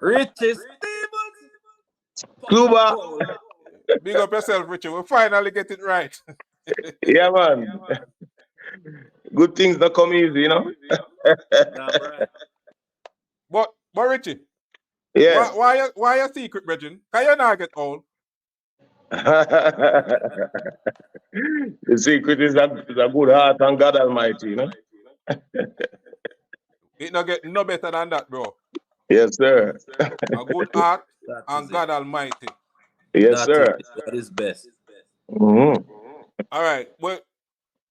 Richie Stevens. Scluba. Big up yourself, Richie. We'll finally get it right. Yeah, man. Good things don't come easy, you know? But Richie, Yeah. why your secret, Bridget? Can you not get old? The secret is a good heart and God Almighty, you know? It not get no better than that, bro. Yes, sir. A good heart and God Almighty. Yes, sir. That is best. Mm-hmm. All right. Well,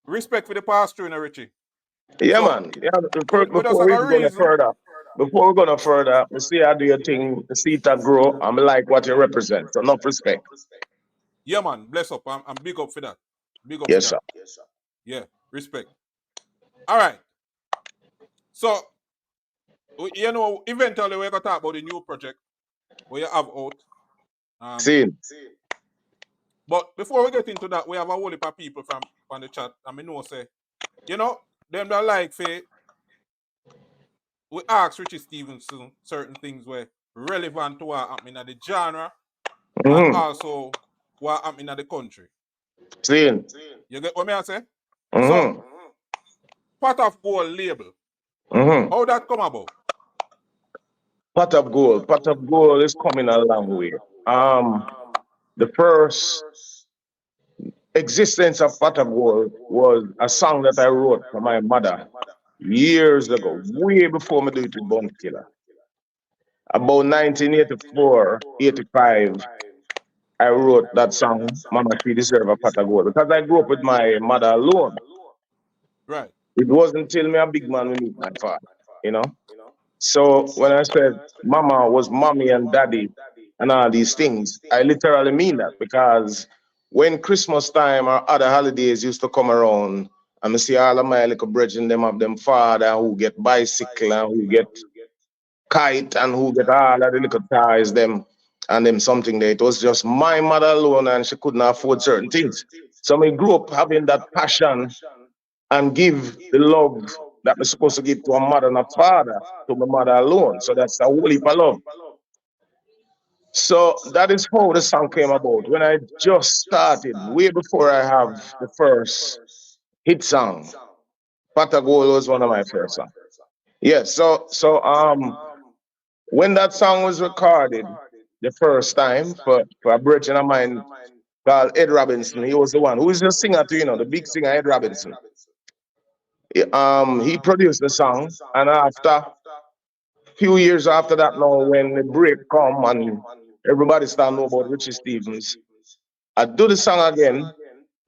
respect for the pastor, you know, Richie. Yeah, So, man. Yeah, before we just we're have a going reason. further, we see how do your thing, see it and grow. I'm like what you represent. So enough respect. Yeah, man. Bless up. I'm big up for that. Big up Yes, for that. sir. Yeah, respect. All right. So, you know, eventually we're going to talk about the new project where you have out. Seen. But before we get into that, we have a whole heap of people from the chat. And I know say, you know, them that like say, we ask Richie Stevenson certain things were relevant to what happening in the genre and also what happening in the country. Seen. You get what me I say? So, Pot of Gold label. How that come about? Pot of Gold. Pot of Gold is coming a long way. The first existence of Pot of Gold was a song that I wrote for my mother years ago, way before me do it with Bounty Killer. About 1984, 85, I wrote that song, Mama, She Deserve a Pot of Gold, because I grew up with my mother alone. Right. It wasn't until me a big man we meet my father, you know? So when I said Mama was mommy and daddy and all these things, I literally mean that, because when Christmas time or other holidays used to come around, and I see all of my little brethren, them have them father who get bicycle and who get kite and who get all of the little toys, them and them something there. It was just my mother alone and she couldn't afford certain things. So I grew up having that passion and give the love that we're supposed to give to a mother and a father to my mother alone. So that's a whole heap of love. So that is how the song came about. When I just started, way before I have the first hit song, Patagol was one of my first songs. Yes, when that song was recorded the first time for a brethren of mine called Ed Robinson, he was the one who is the singer too, you know, the big singer Ed Robinson. He produced the song, and after few years after that now, when the break come and everybody start know about Richie Stevens, I do the song again,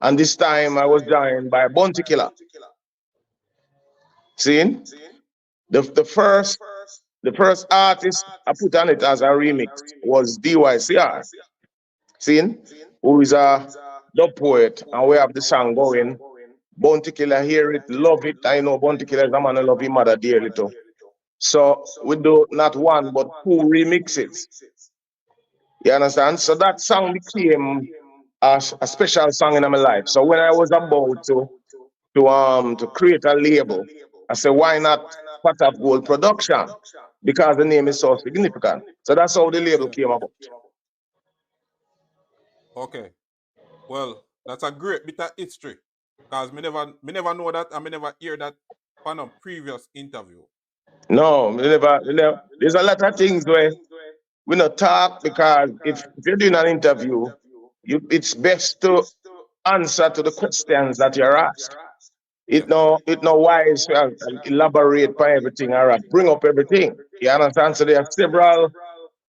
and this time I was joined by Bounty Killer. See? The first artist I put on it as a remix was DYCR. See? Who is a dub poet, and we have the song going. Bounty Killer hear it, love it. I know Bounty Killer is a man who love his mother dearly too. So we do not one but two remixes. You understand? So that song became a special song in my life. So when I was about to create a label, I said, why not Pot of Gold Production? Because the name is so significant. So that's how the label came about. Okay. Well, that's a great bit of history. Because me never know that and me never hear that on a previous interview. No, there's a lot of things where we not talk, because if you're doing an interview, it's best to answer to the questions that you're asked. It no wise to elaborate for everything or bring up everything. You understand? So there are several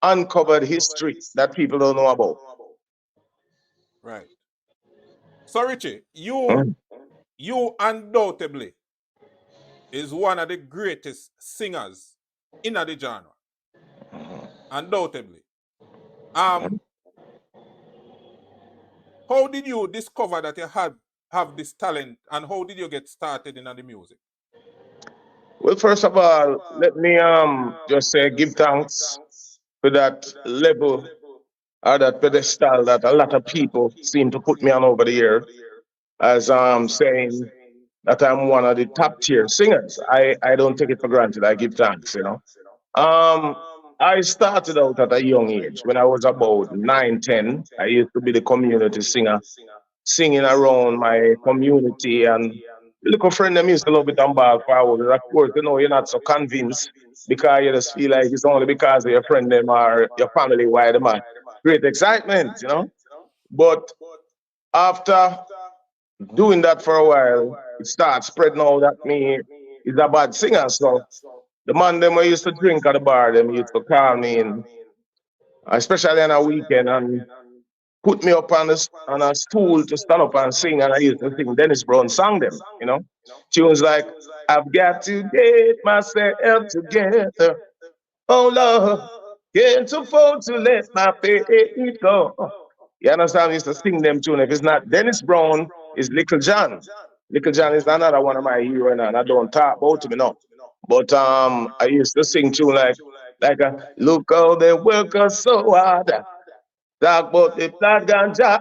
uncovered history that people don't know about. Right. So Richie, you undoubtedly is one of the greatest singers in the genre. Undoubtedly. How did you discover that you have this talent, and how did you get started in the music? Well, first of all, let me just say give thanks for that level or that pedestal that a lot of people seem to put me on over the year, as saying that I'm one of the top tier singers. I don't take it for granted. I give thanks, you know. I started out at a young age. When I was about 9, 10, I used to be the community singer, singing around my community. And the little friend them used to love it and ball forward. Of course, you're not so convinced because you just feel like it's only because of your friend them or your family why them are great excitement. But after doing that for a while, it starts spreading out that me is a bad singer. So the man them I used to drink at the bar, them used to call me in, especially on a weekend, and put me up on a stool to stand up and sing, and I used to sing Dennis Brown song them. Tunes like I've got to get myself together. Oh Lord, can't afford to let my faith go. You understand? I used to sing them tune. If it's not Dennis Brown, it's Little John. Little John is another one of my heroes, and I don't talk about him enough. But I used to sing tune like a look how they work us so hard. Talk about the blood ganja.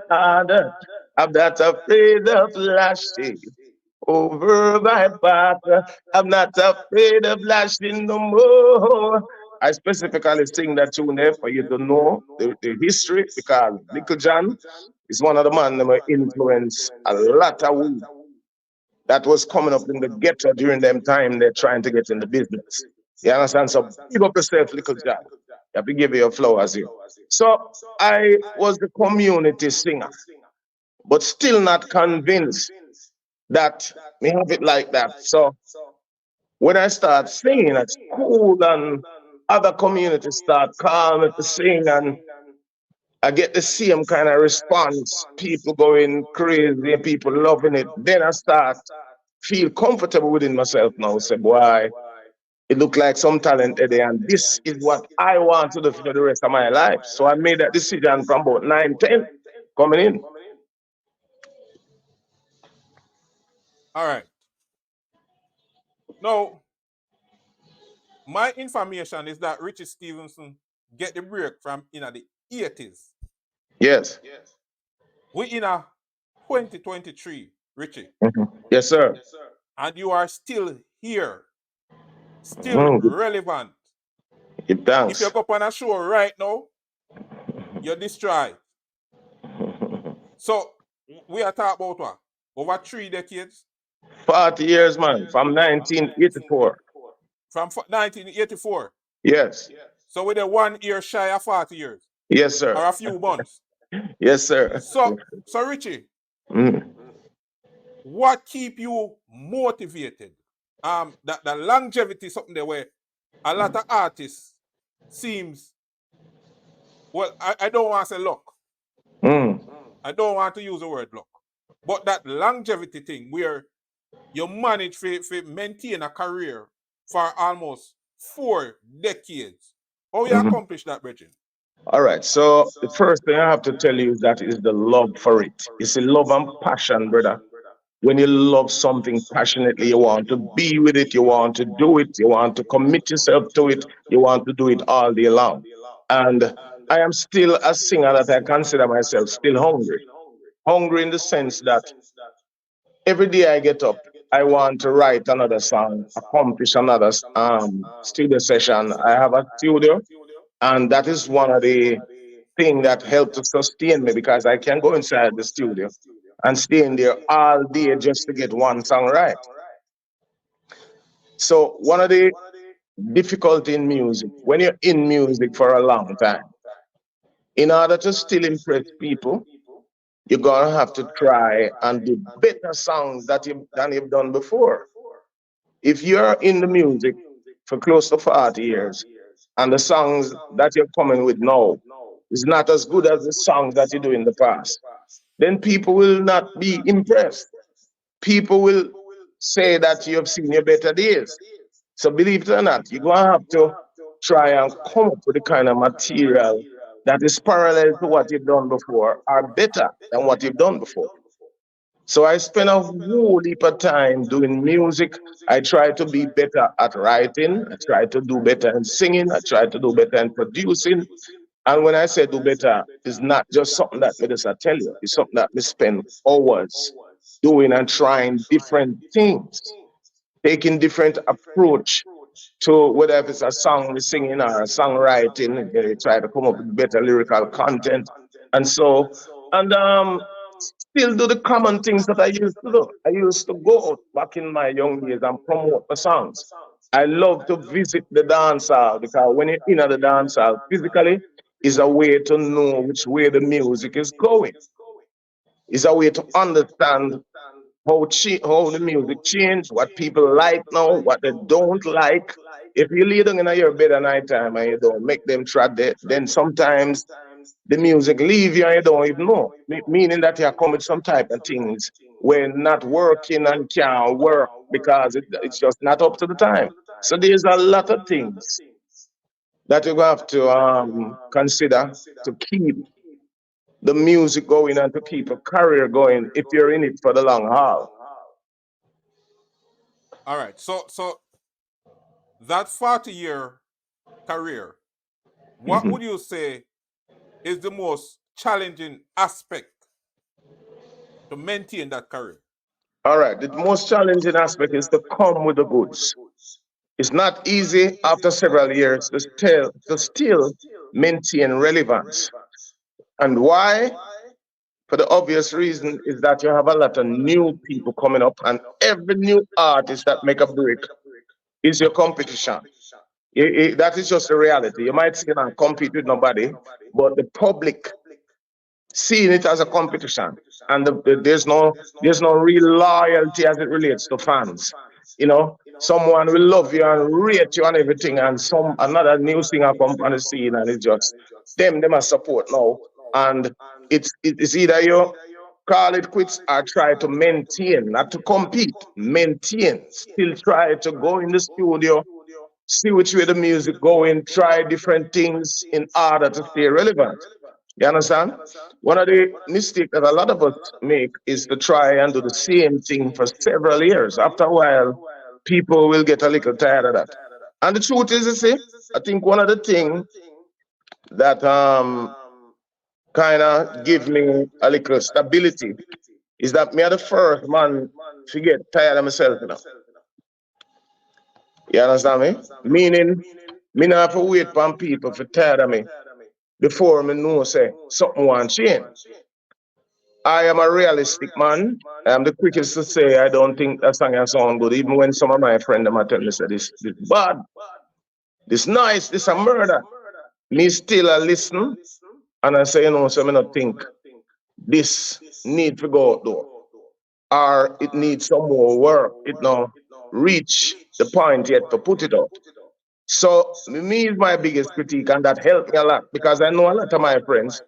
I'm not afraid of lashing over my path. I'm not afraid of lashing no more. I specifically sing that tune there for you to know the history because Little John is one of the men that influenced a lot of we that was coming up in the ghetto during them time they're trying to get in the business. You understand? So big up yourself, Little John. You have to give you your flowers here. So I was the community singer, but still not convinced that me have it like that. So when I start singing at school and other communities start calling me to sing and I get the same kind of response, people going crazy, people loving it, then I start feel comfortable within myself now. Say, boy, it look like some talent there, and this is what I want to do for the rest of my life. So I made that decision from about 9, 10 coming in. All right. Now, my information is that Richie Stevenson get the break from in the 80s. Yes. We in a 2023, Richie. Yes, sir. And you are still here, still Mm, relevant. give If thanks. you go up on a show right now, you're destroyed. So we are talking about what? Over 3 decades? 40 years, man, from 1984. From 1984. Yes. So we're 1 year shy of 40 years. Yes, sir. Or a few months. Yes, sir. So Richie, Mm. what keep you motivated? That the longevity is something there where a lot of artists seems, well, I don't want to say luck. Mm. I don't want to use the word luck. But that longevity thing where you manage to maintain a career for almost 4 decades. How you Mhm. accomplish that, Bridget? All right. So the first thing I have to tell you is that is the love for it. It's a love and passion, brother. When you love something passionately, you want to be with it, you want to do it, you want to commit yourself to it, you want to do it all day long. And I am still a singer that I consider myself still hungry. Hungry in the sense that every day I get up, I want to write another song, accomplish another studio session. I have a studio, and that is one of the things that help to sustain me because I can go inside the studio and stay in there all day just to get one song right. So one of the difficulty in music, when you're in music for a long time, in order to still impress people, you're gonna have to try and do better songs than you've done before. If you're in the music for close to 40 years and the songs that you're coming with now is not as good as the songs that you do in the past, then people will not be impressed. People will say that you have seen your better days. So believe it or not, you're gonna have to try and come up with the kind of material that is parallel to what you've done before or better than what you've done before. So I spend a whole heap of time doing music. I try to be better at writing. I try to do better in singing. I try to do better in producing. And when I say do better, it's not just something that me just I tell you. It's something that me spend hours doing and trying different things, taking different approach to whether if it's a song we're singing or a songwriting, they try to come up with better lyrical content. And so, and still do the common things that I used to do. I used to go out back in my young days and promote the songs. I love to visit the dance hall because when you're in the dance hall physically, is a way to know which way the music is going. It's a way to understand how the music changed, what people like now, what they don't like. If you lay down in your bed at night time and you don't make them try that, then sometimes the music leave you and you don't even know. Meaning that you come with some type of things when not working and can't work because it's just not up to the time. So there's a lot of things that you have to consider to keep the music going and to keep a career going if you're in it for the long haul. All right. So that 40-year career, what Mhm. would you say is the most challenging aspect to maintain that career? All right. The most challenging aspect is to come with the goods. It's not easy after several years to still maintain relevance. And why? For the obvious reason is that you have a lot of new people coming up, and every new artist that make a break is your competition. That is just the reality. You might say and compete with nobody, but the public seeing it as a competition, and there's no real loyalty as it relates to fans. Someone will love you and rate you and everything, and some another new singer come on the scene, and it's just them are support now, and it's either you call it quits or try to maintain, not to compete, maintain, still try to go in the studio, see which way the music going, try different things in order to stay relevant. You understand? One of the mistakes that a lot of us make is to try and do the same thing for several years. After a while, people will get a little tired of that. And the truth is, you see, I think one of the things that kind of give me a little stability is that me are the first man to get tired of myself. You understand me? Meaning, me not have to wait for people for tired of me before me know say something want change. I am a realistic man. I am the quickest to say I don't think that song has sound good, even when some of my friends them a tell me say this bad, this nice, this a murder. Me still a listen and I say, so me not think this need to go out though. Or it needs some more work. It now reach the point yet to put it out. So me is my biggest critique, and that helped me a lot because I know a lot of my friends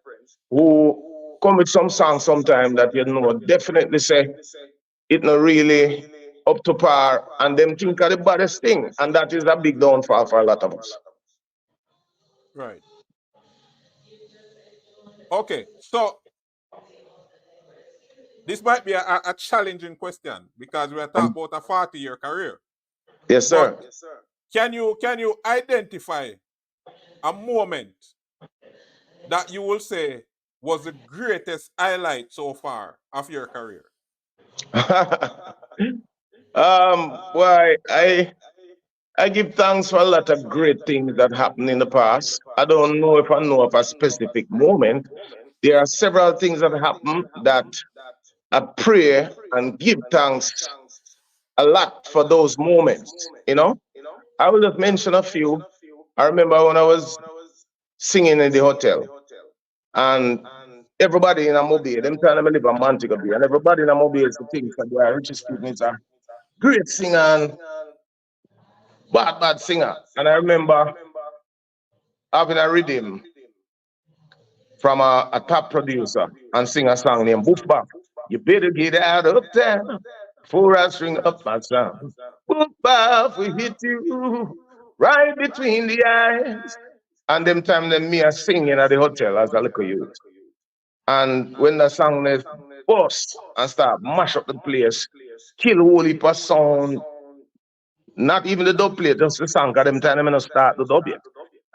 who come with some songs sometime that definitely say it not really up to par, and them think of the baddest thing, and that is a big downfall for a lot of us. Right. Okay. So this might be a challenging question because we are talking about a 40-year career. Yes, sir. But can you identify a moment that you will say was the greatest highlight so far of your career? Why I give thanks for a lot of great things that happened in the past. I don't know if I know of a specific moment. There are several things that happen that I pray and give thanks a lot for those moments. I will just mention a few. I remember when I was singing in the hotel, and everybody in a mobile, them time I live in Montego Bay, and everybody in a mobile is the thing that they are Richie students are great singer and bad singer. And I remember having a rhythm from a top producer and sing a song named Boof Bop. You better get out of town before I string up my sound. Boof Bop, we hit you right between the eyes. And them time them me a singing at the hotel as a little youth. And when the song is bust and start mash up the place, kill whole heap of sound, not even the dub plate, just the song, because them time them not start the dub yet.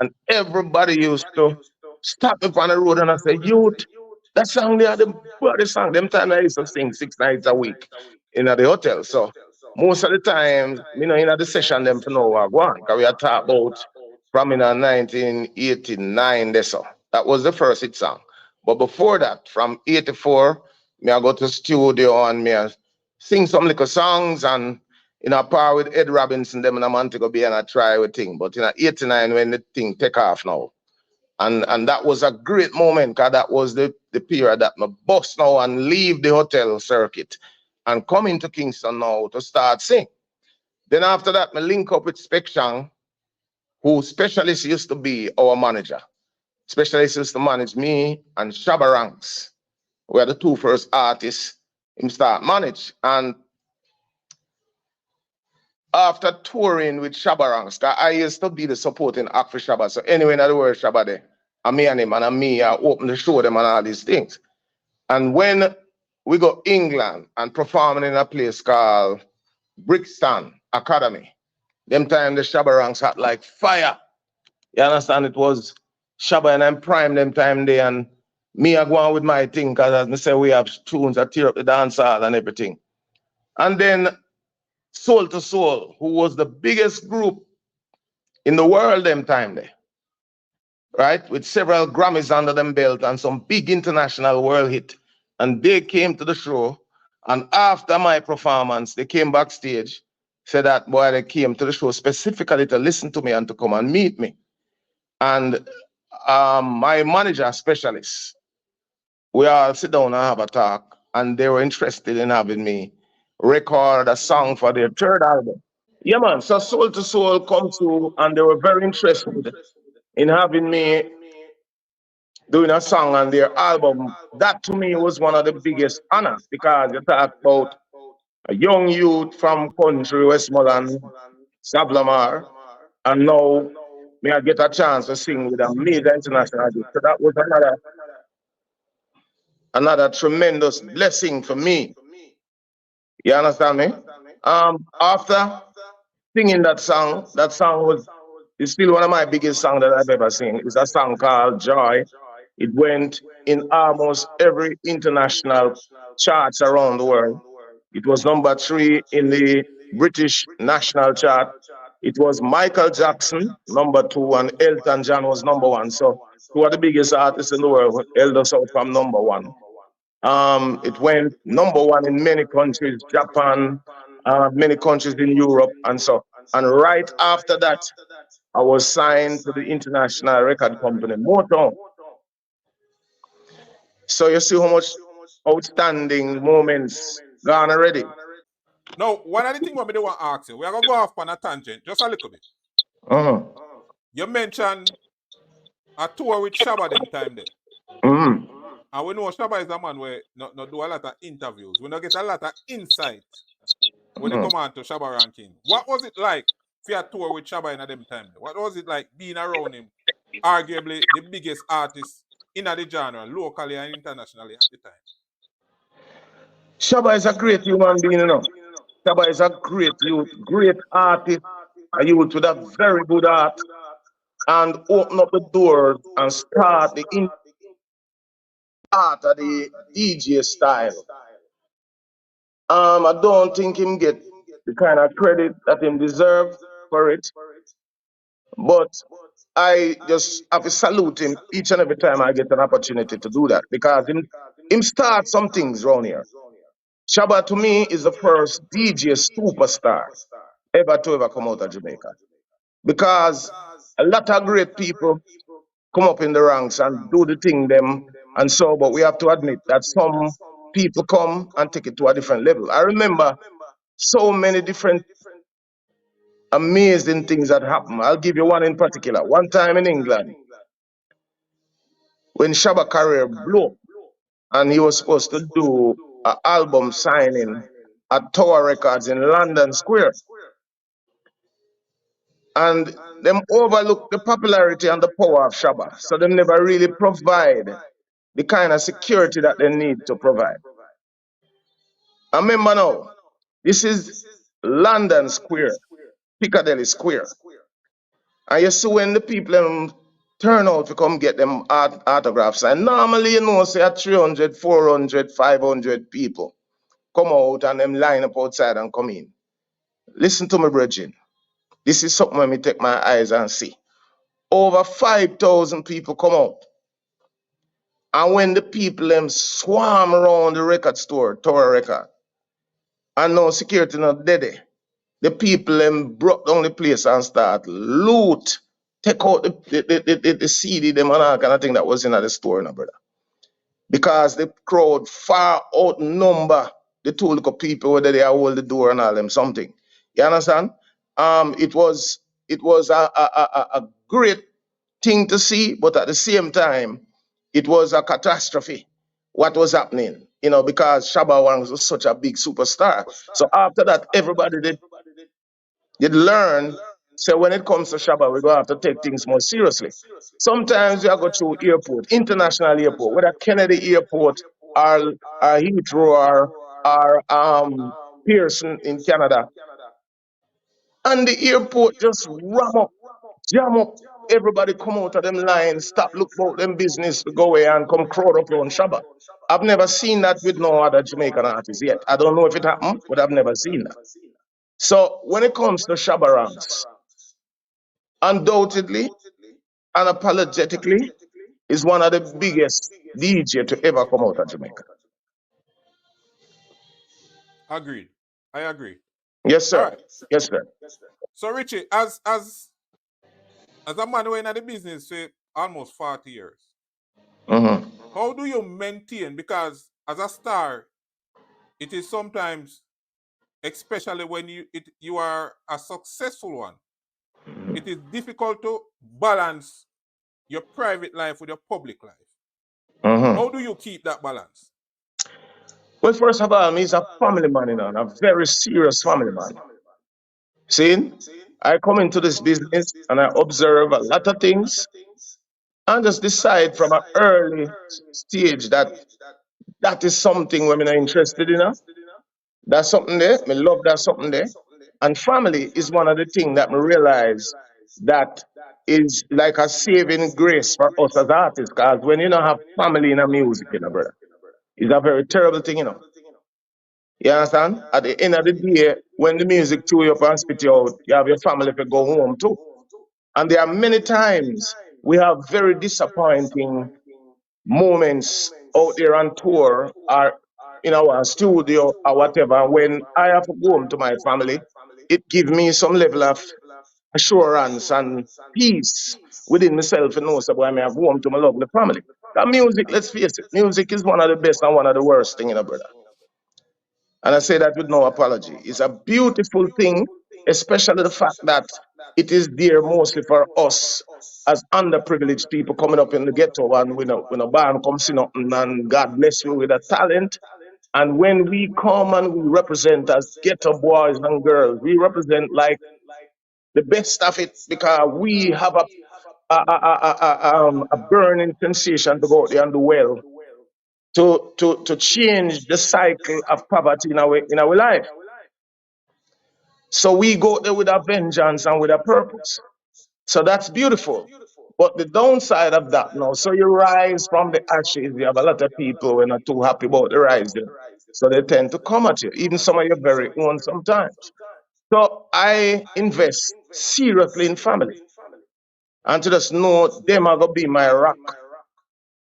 And everybody used to stop me on the road and I say, youth, that song there, the body song, them time I used to sing 6 nights a week in the hotel. So most of the time, you know, in the session them for know what one, because we are talk about from in 1989 there so. That was the first hit song. But before that, from 84, me I go to studio and me I sing some little songs and in a par with Ed Robinson, them and a man to go be and I try with thing. But in 89 when the thing take off now. And that was a great moment because that was the period that my boss now and leave the hotel circuit and come into Kingston now to start sing. Then after that, me link up with Specshang, who specialist used to be our manager. Specialist used to manage me and Shabba Ranks. We are the two first artists him start manage. And after touring with Shabba Ranks, 'cause I used to be the supporting act for Shabba. So anyway, in the word Shabba there, and me and him and me, I open the show them and all these things. And when we go England and performing in a place called Brixton Academy, them time the Shabba Ranks had like fire. You understand? It was Shabba and I'm prime them time there, and me I go on with my thing, because as I say, we have tunes that tear up the dance hall and everything. And then Soul to Soul, who was the biggest group in the world them time there, right? With several Grammys under them belt and some big international world hit. And they came to the show, and after my performance, they came backstage, said that boy, they came to the show specifically to listen to me and to come and meet me. And my manager specialist, we all sit down and have a talk, and they were interested in having me record a song for their third album. Yeah, man. So Soul to Soul come through, and they were very interested in having me doing a song on their album. That to me was one of the biggest honor, because you talk about a young youth from country Westmoreland, Sablamar, and now me I get a chance to sing with a major international artist. So that was another tremendous blessing for me. You understand me? After singing that song was is still one of my biggest songs that I've ever seen. It's a song called Joy. It went in almost every international charts around the world. It was number 3 in the British national chart. It was Michael Jackson, number 2, and Elton John was number 1. So two of the biggest artists in the world held us out from number 1. It went number 1 in many countries, Japan, many countries in Europe, and so. And right after that, I was signed to the international record company, Motown. So you see how much outstanding moments gone already. Now, one of the things I want to ask you, we are going to go off on a tangent, just a little bit. Uh-huh. You mentioned a tour with Shabba them time there. Mm-hmm. And we know Shabba is a man where not do a lot of interviews. We not get a lot of insight when they come on to Shabba ranking. What was it like for a tour with Shabba in them time? What was it like being around him? Arguably the biggest artist in the genre, locally and internationally at the time. Shabba is a great human being, you know. Shabba is a great youth, great artist, a youth with a very good heart, and open up the doors and start the art of the DJ style. I don't think him get the kind of credit that him deserve for it, but I just have to salute him each and every time I get an opportunity to do that, because him start some things around here. Shabba to me is the first DJ superstar ever come out of Jamaica, because a lot of great people come up in the ranks and do the thing them and so, but we have to admit that some people come and take it to a different level. I remember so many different amazing things that happen. I'll give you one in particular. One time in England, when Shabba career blew up, and he was supposed to do an album signing at Tower Records in London Square. And them overlook the popularity and the power of Shabba. So them never really provide the kind of security that they need to provide. I remember now, this is London Square, Piccadilly Square. And you see when the people turn out to come get them autographs, and normally you know, say 300, 400, 500 people come out and them line up outside and come in. Listen to me, brethren. This is something when me take my eyes and see. Over 5,000 people come out. And when the people them swarm around the record store, Tower Record, and no security not dead, the people them broke down the place and start loot, take out the CD them and all kind of thing that was in the store, no, brother. Because the crowd far outnumber the two little people whether they hold the door and all them something. You understand? It was a great thing to see, but at the same time, it was a catastrophe. What was happening? Because Shabba was such a big superstar. So after that, everybody did learn. So when it comes to Shabba, we're gonna have to take things more seriously. Sometimes you go to airport, international airport, whether Kennedy Airport or Heathrow or Pearson in Canada, and the airport just ram up, jam up. Everybody come out of them lines, stop, look about them business, go away and come crowd up on Shabba. I've never seen that with no other Jamaican artist yet. I don't know if it happened, but I've never seen that. So when it comes to Shabba Ranks, undoubtedly, unapologetically, is one of the biggest DJ to ever come out of Jamaica. Agreed. I agree. Yes, All sir. right. Yes, sir. So Richie, as a man who in the business for almost 40 years, Mm-hmm. how do you maintain? Because as a star, it is sometimes, especially when you are a successful one, it is difficult to balance your private life with your public life. Mm-hmm. How do you keep that balance? Well, first of all, he's a family man, a very serious family man. See, I come into this business and I observe a lot of things and just decide from an early stage that that is something women are interested in. That's something there. Me love that something there. And family is one of the things that me realize that is like a saving grace for us as artists. Because when you don't have family in a music, brother, it's a very terrible thing. You understand? At the end of the day, when the music chew you up and spit you out, you have your family to go home too. And there are many times we have very disappointing moments out there on tour or in our studio or whatever. When I have to go home to my family, it gives me some level of assurance and peace within myself and know so I may have home to my lovely family. That music, let's face it, music is one of the best and one of the worst thing, brother. And I say that with no apology. It's a beautiful thing, especially the fact that it is there mostly for us as underprivileged people coming up in the ghetto and when a band comes in and God bless you with a talent. And when we come and we represent as ghetto boys and girls, we represent like the best of it because we have a burning sensation to go out there and do well to change the cycle of poverty in our life. So we go there with a vengeance and with a purpose. So that's beautiful. But the downside of that now, so you rise from the ashes, you have a lot of people who are not too happy about the rising. So they tend to come at you, even some of your very own sometimes. So I invest seriously in family. And to just know them are gonna be my rock.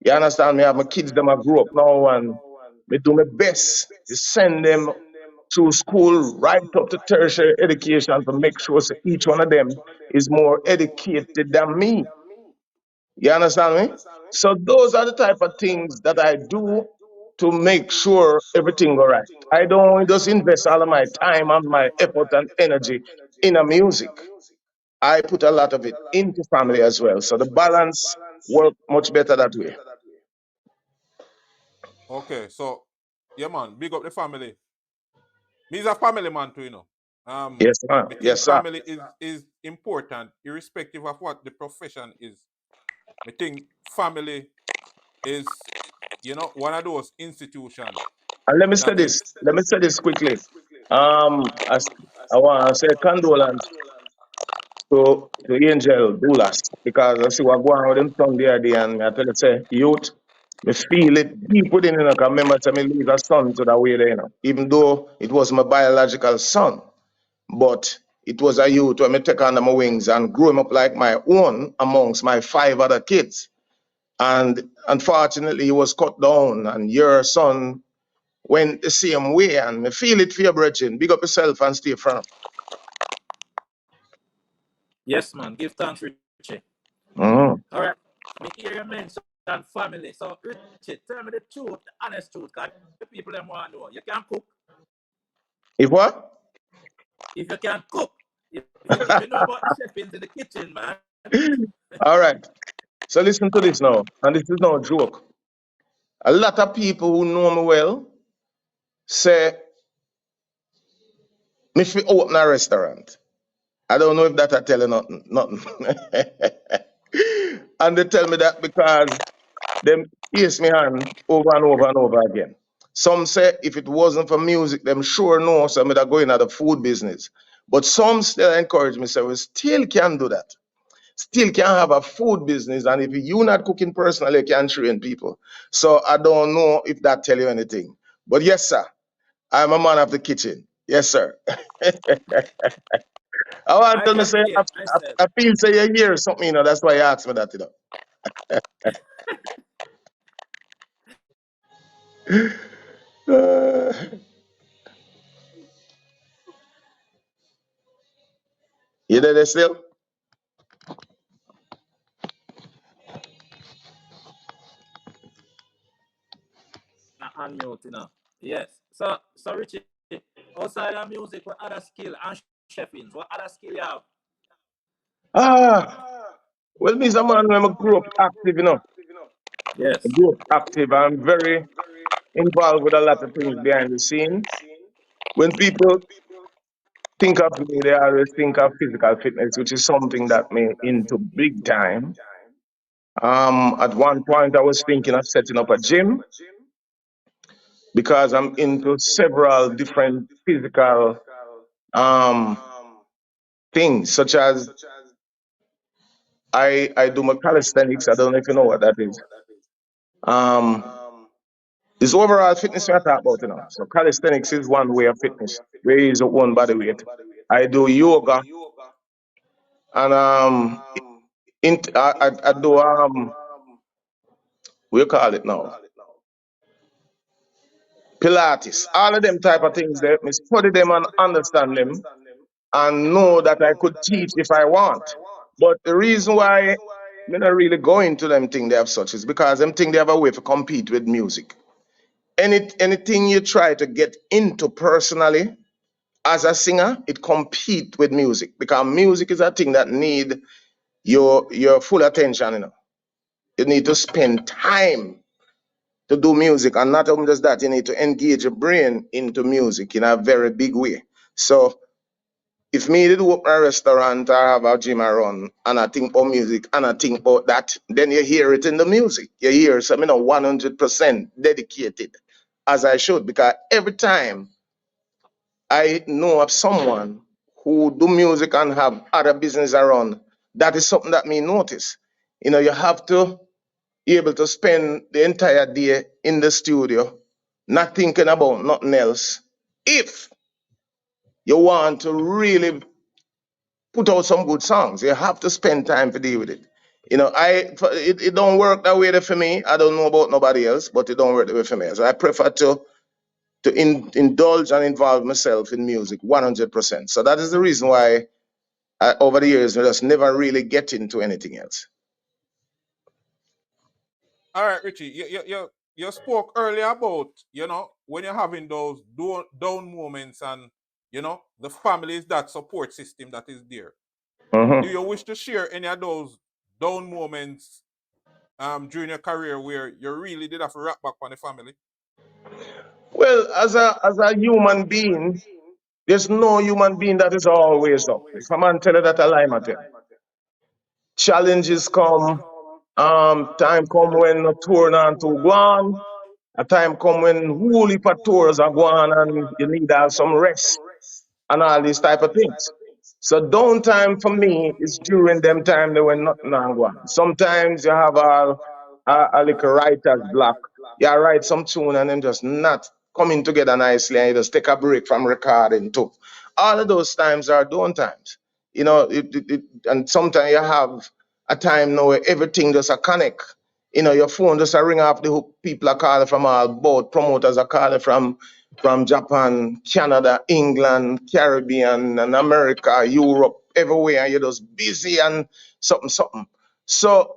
You understand me? I have my kids, them I grew up now and me do my best to send them through school right up to tertiary education to make sure so each one of them is more educated than me. You understand me? So those are the type of things that I do to make sure everything all right. I don't just invest all of my time and my effort and energy in a music. I put a lot of it into family as well. So the balance work much better that way. Okay, so yeah, man, big up the family. Me's a family man too. Yes, sir. I think Yes, sir. family is important, irrespective of what the profession is. I think family is, one of those institutions And let me say that this. is. Let me say this quickly. As I want to say condolence to Angel Doolas because I see what going on with him son the other day, and I tell you, say, youth, me feel it deep within, because I remember to me lose a son to that way there, even though it was my biological son. but it was a youth when me take under my wings and grew him up like my own amongst my 5 other kids. And unfortunately, he was cut down, and your son went the same way. And me feel it for your brethren. Big up yourself and stay firm. Yes, man. Give thanks, Richie. Mhm. All right. Me hear you mention family. So, Richie, tell me the truth, the honest truth, because the people them want to know. You can cook. If what? If you can cook, if you know about the chefings in the kitchen, man. All right. So listen to this now, and this is no joke. A lot of people who know me well say me fi open a restaurant. I don't know if that I tell you nothing. Nothing. And they tell me that because them yes me hand over and over and over again. Some say if it wasn't for music, them sure know some that go into the food business. But some still encourage me, say we still can do that. Still can have a food business, and if you not cooking personally, you can train people. So I don't know if that tell you anything. But yes, sir, I'm a man of the kitchen. Yes, sir. I want to I tell me can say hear myself. I feel say you hear something, that's why you asked me that, Uh, you there still? Unmute, you know. Yes. So Richie, outside of music, what other skill and chefings? What other skill you have? Ah, well, me is a man when I grew up active, I Yes. grew up active. I'm very involved with a lot of things behind the scene. When people think of me, they always think of physical fitness, which is something that me into big time. At one point, I was thinking of setting up a gym because I'm into several different physical um, things, such as I do my calisthenics. I don't know if you know what that is. Um, it's overall fitness we are talking about, So calisthenics is one way of fitness, where you use your own body weight. I do yoga, and I do what you call it now, Pilates. All of them type of things. There, me study them and understand them, and know that I could teach if I want. But the reason why me not really go into them thing they have such is because them think they have a way to compete with music. Anything you try to get into personally as a singer, it compete with music because music is a thing that need your full attention. You need to spend time to do music, and not only just that, you need to engage your brain into music in a very big way. So if me did open a restaurant or have a gym around and I think about music and I think about that, then you hear it in the music. You hear something 100% dedicated as I should, because every time I know of someone who do music and have other business around, that is something that me notice. You have to be able to spend the entire day in the studio, not thinking about nothing else. If you want to really put out some good songs, you have to spend time to deal with it. It don't work that way there for me. I don't know about nobody else, but it don't work that way for me. So I prefer to indulge and involve myself in music 100%. So that is the reason why over the years I just never really get into anything else. All right, Richie, you spoke earlier about, when you're having those down moments and, the family is that support system that is there. Do Mhm. you wish to share any of those down moments during your career where you really did have to rap back on the family? Well, as a human being, there's no human being that is always up. If a man tell you that, a lie, matter. Challenges come. Time come when a tour on to go on. A time come when whole heap of tours are going and you need to have some rest and all these type of things. So downtime for me is during them time they when nothing on go on. Sometimes you have a little writer's block. You write some tune and them just not coming together nicely and you just take a break from recording too. All of those times are down times. And sometimes you have a time now where everything just a connect. Your phone just a ring off the hook. People are calling from all both promoters are calling from Japan, Canada, England, Caribbean, and America, Europe, everywhere. And you're just busy and something. So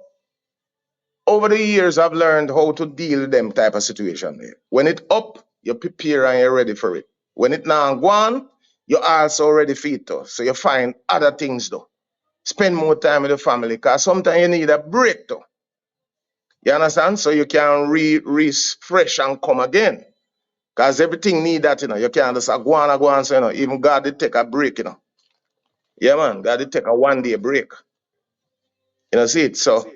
over the years, I've learned how to deal with them type of situation there. When it up, you prepare and you're ready for it. When it now gone, you're also ready for it too. So you find other things though. Spend more time with the family because sometimes you need a break though. You understand? So you can refresh and come again. Because everything need that, You can't just go on, so, even God did take a break, Yeah, man. God did take a 1 day break. See it? So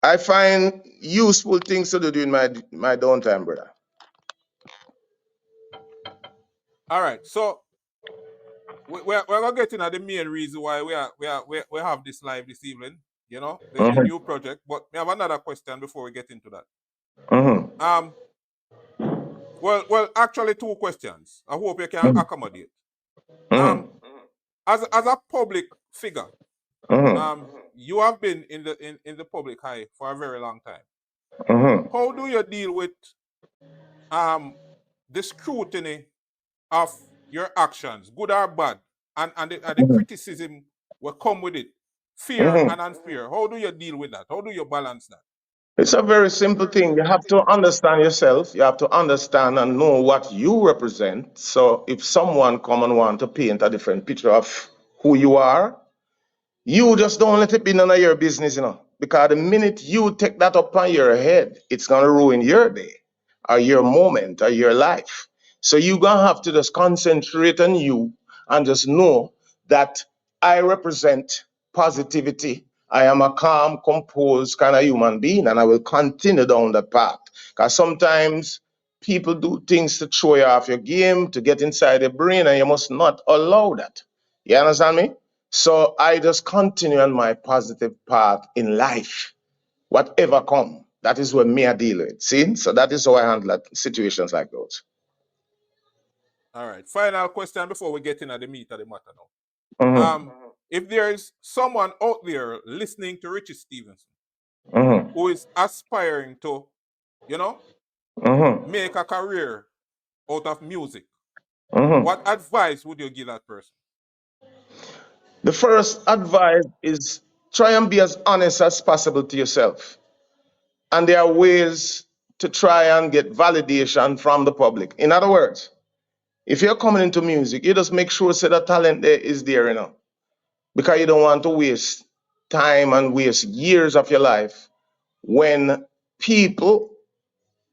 I find useful things to do during my downtime, brother. All right, so we're gonna get into the main reason why we have this live this evening. The new project. But we have another question before we get into that. Mm-hmm. Well, actually, 2 questions. I hope you can accommodate. Mm-hmm. As a public figure, Mm-hmm. you have been in the public eye for a very long time. Mm-hmm. How do you deal with the scrutiny of your actions, good or bad, and the criticism will come with it, fear and unfair? How do you deal with that? How do you balance that? It's a very simple thing. You have to understand yourself. You have to understand and know what you represent. So if someone come and want to paint a different picture of who you are, you just don't let it be none of your business, Because the minute you take that upon your head, it's gonna ruin your day or your moment or your life. So you're gonna have to just concentrate on you and just know that I represent positivity. I am a calm, composed kind of human being, and I will continue down that path. Because sometimes people do things to throw you off your game, to get inside your brain, and you must not allow that. You understand me? So I just continue on my positive path in life. Whatever come, that is what me I deal with. See? So that is how I handle situations like those. All right. Final question before we get into the meat of the matter now. Mm-hmm. If there is someone out there listening to Richie Stevenson Mm-hmm. who is aspiring to, Mm-hmm. make a career out of music, Mm-hmm. what advice would you give that person? The first advice is try and be as honest as possible to yourself. And there are ways to try and get validation from the public. In other words, if you're coming into music, you just make sure say that talent there is there, because you don't want to waste time and waste years of your life when people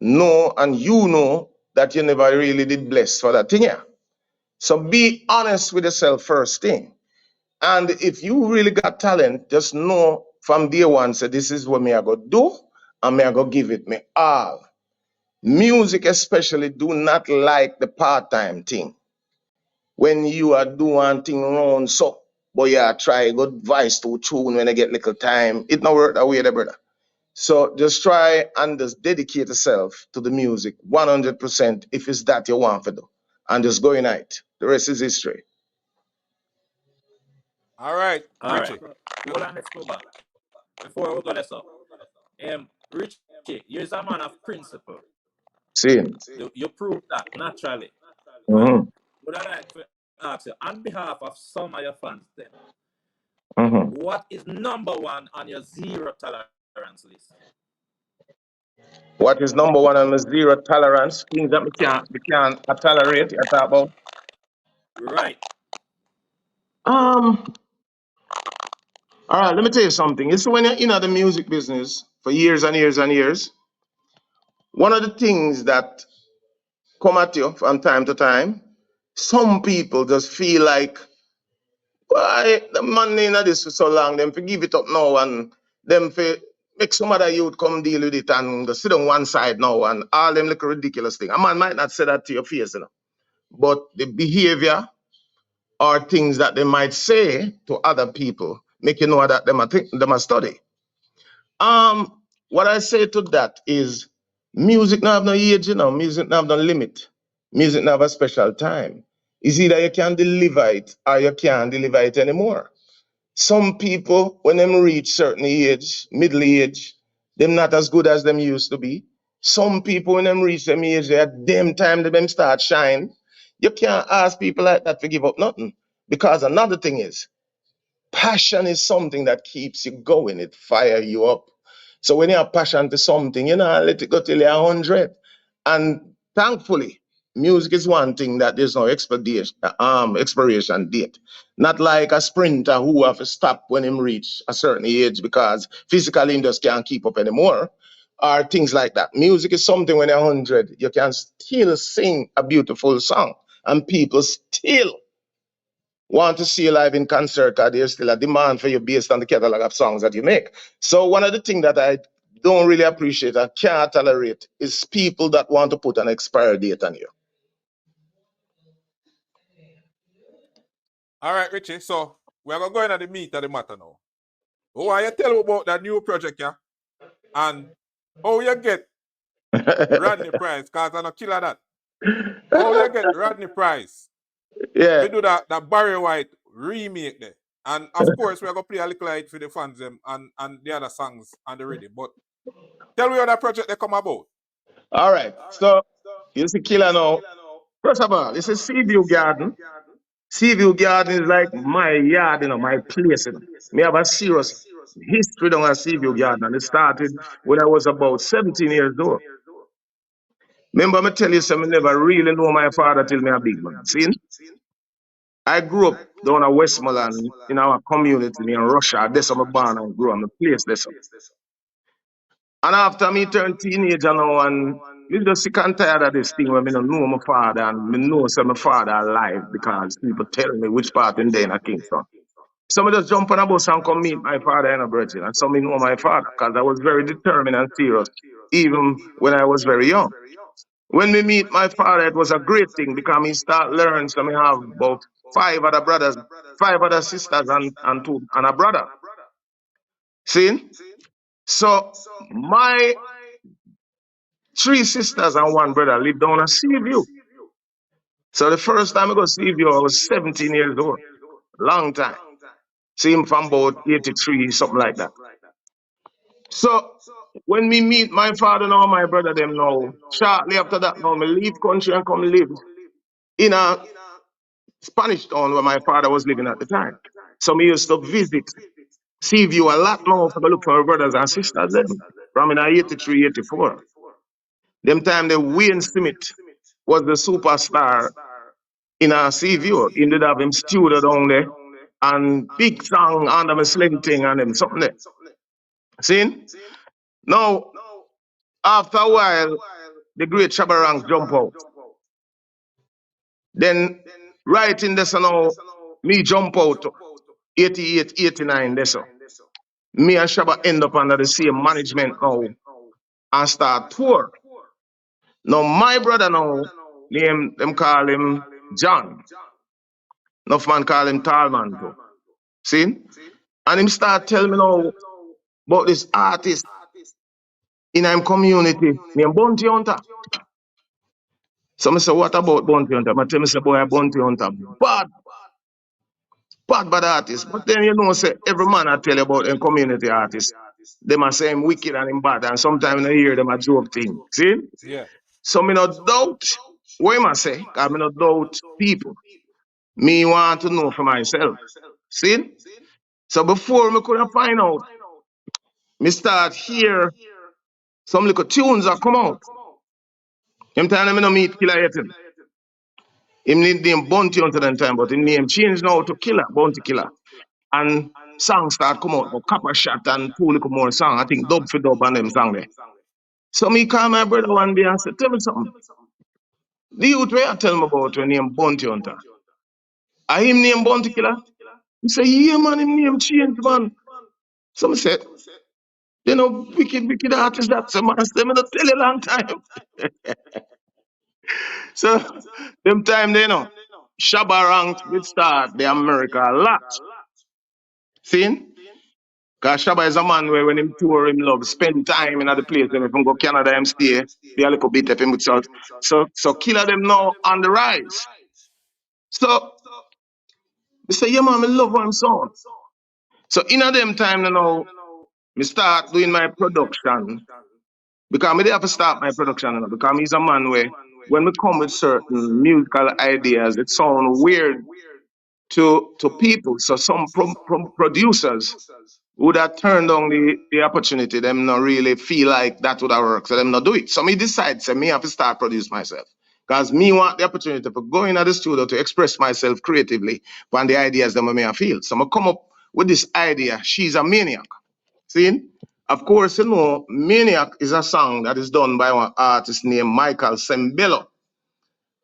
know and you know that you never really did bless for that thing. Yeah. So be honest with yourself first thing. And if you really got talent, just know from day one, say this is what me I go do and me I go give it me all. Music especially do not like the part-time thing. When you are doing thing wrong so, but yeah, try good voice to tune when I get little time. It not work that way, there, brother. So just try and just dedicate yourself to the music 100% if it's that you want to do. And just go in it. The rest is history. All right, All right. Richie. Hold on, let's go back. Before we go this up. Richie, you're a man of principle. See? You prove that naturally. Right? Mm-hmm. Would I like to ask you, on behalf of some of your fans then, Mm-hmm. what is number one on your zero tolerance list? What is number one on the zero tolerance? Things that we can't tolerate, you talk about. Right. Um, all right, let me tell you something. It's when you're in the music business for years and years and years, one of the things that come at you from time to time, some people just feel like, why the man in this for so long, them for give it up now and them for make some other youth come deal with it and go sit on one side now and all them little ridiculous thing. A man might not say that to your face, but the behavior or things that they might say to other people make you know that them a study. What I say to that is music not have no age, music not have no limit. Music not have a special time. It's either you can deliver it or you can't deliver it anymore. Some people, when them reach certain age, middle age, them not as good as them used to be. Some people, when them reach them age, they at them time that them start shine. You can't ask people like that to give up nothing. Because another thing is, passion is something that keeps you going. It fire you up. So when you have passion to something, you know, let it go till you're 100. And thankfully, music is one thing that there's no expiration date. Not like a sprinter who have to stop when him reach a certain age because physically him just can't keep up anymore. Or things like that. Music is something when you're 100, you can still sing a beautiful song. And people still want to see you live in concert because there's still a demand for you based on the catalog of songs that you make. So one of the things that I don't really appreciate and can't tolerate is people that want to put an expiry date on you. All right, Richie. So we're gonna go into the meat of the matter now. Oh, you tell me about that new project, yeah? And how you get Rodney Price, cause I'm a killer that. How you get Rodney Price? Yeah. We do that Barry White remake there. And of course we're gonna play a little light for the fans them and the other songs and the ready. But tell me how that project they come about. All right. So you see Killer now. First of all, this is Seaview Garden. Seaview Garden is like my yard, my place. Me have a serious history down at Seaview Garden. And it started when I was about 17 years old. Remember, me tell you something, never really know my father till me a big man. See? I grew up down at Westmoreland in our community in Russia. That's where I born and grew up. The place there. And after me turn teenager now and me just sick and tired of this thing where me don't know my father and me know say my father alive because people tell me which part in there in a Kingston. So me just jump on a bus and come meet my father in a Virgin. And so me know my father because I was very determined and serious even when I was very young. When we meet my father, it was a great thing because me start learning. So me have about five other brothers, five other sisters, and two and a brother. See? So my three sisters and one brother live down at Seaview. So the first time I go to Seaview, I was 17 years old. Long time. See him from about 83, something like that. So when we meet my father now, my brother them now, shortly after that now, me leave country and come live in a Spanish town where my father was living at the time. So me used to visit Seaview a lot now for to look for my brothers and sisters them from in 83, 84. Them time the Wayne Smith was the superstar in a Seaview. He did have him studio down there and big song under my sling thing and them something there. See? Now, after a while, the great Shabba jump out. Then, right in this now, me jump out 88, 89 this. Me and Shabba end up under the same management now and start tour. Now, my brother now, them call him John. Enough man call him Talman too. See? And him start telling me now about this artist in him community named Bounty Hunter. So I say, what about Bounty Hunter? I tell me, say, boy, Bounty Hunter, bad artist. But then you know, say, every man I tell you about them community artists, them are say him wicked and him bad, and sometimes I hear them a joke thing. See? Yeah. So me not doubt what him I say, because me not doubt people. Me want to know for myself. See? So before me could find out, me start hear some little tunes that come out. Him time me no meet Killer yet. Him name Bounty Hunter that time, but him name changed now to Killer, Bounty Killer. And songs start come out, but Copper Shot and two little more song. I think Dub for Dub and them song there. So me call my brother one day and say, tell me something. The youth where I tell me about your name Bounty Hunter. I him name Bounty Killer? He say, yeah man, him name changed man. So me said, you know, wicked artist that's a man. They me not tell you a long time. So them time they know. Shabba ranked with start the America a lot. See? Because Shabba is a man where when him tour, him love spend time in other place. If him go Canada, him stay, be a little bit of him with salt. So Killer them now on the rise. So I say, yeah, man, I love what I'm sound. So in a them time, you know, me start doing my production because me dey have to start my production, you know, because he's a man where when we come with certain musical ideas, it sound weird to people. So some producers would have turned on the opportunity. Them not really feel like that would have worked. So them not do it. So me decide, say me have to start produce myself. Because me want the opportunity to go into the studio to express myself creatively on the ideas that me I feel. So I come up with this idea. She's a maniac. See? Of course, you know, Maniac is a song that is done by one artist named Michael Sembello.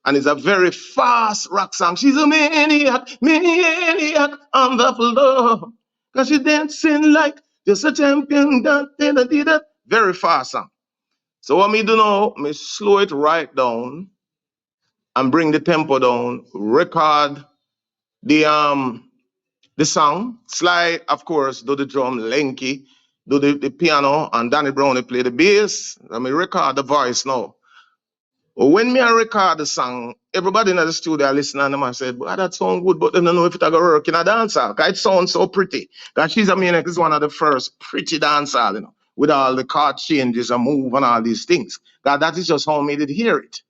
And it's a very fast rock song. She's a maniac, maniac on the floor. Cause she dancing like just a champion. Very fast song. So what me do now, me slow it right down and bring the tempo down, record the song. Sly, of course, do the drum, Lenky, do the piano, and Danny Brown play the bass. Let me record the voice now. When me I record the song, everybody in the studio listening and them and said, boy, that sound good, but they don't know if it gonna work in a dancer. Cause it sounds so pretty. Cause She's a Maniac is one of the first pretty dancer, you know, with all the chord changes and move and all these things. Cause that is just how me did hear it.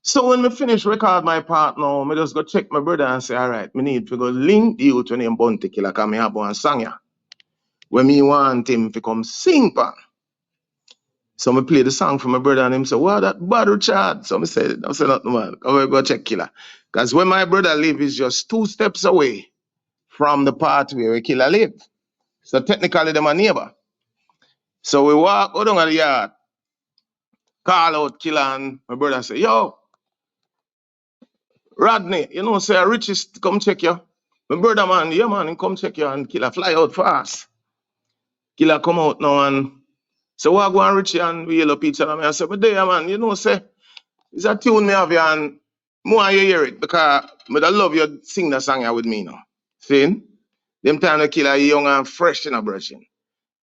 So when me finish record my part now, me just go check my brother and say, all right, me need to go link the youth when him Bounty Killer, cause me have one song here. When me want him to come sing pan. So I play the song for my brother and him say, wow, that bad Richard. So I said nothing, man. Go check Killer. Because where my brother live is just 2 steps away from the part where Killer live. So technically they're my neighbor. So we walk out down the yard, call out Killer, and my brother say, yo, Rodney, you know, say Richie come check you. My brother, man, yeah, man, he come check you, and Killer fly out fast. Killer come out now and so we go and Richie and we yell up each other. And I say, but there, man, you know, say, it's a tune me have you and more you hear it because I love you sing the song here with me now. See? Them time the Killer young and fresh in a brushing.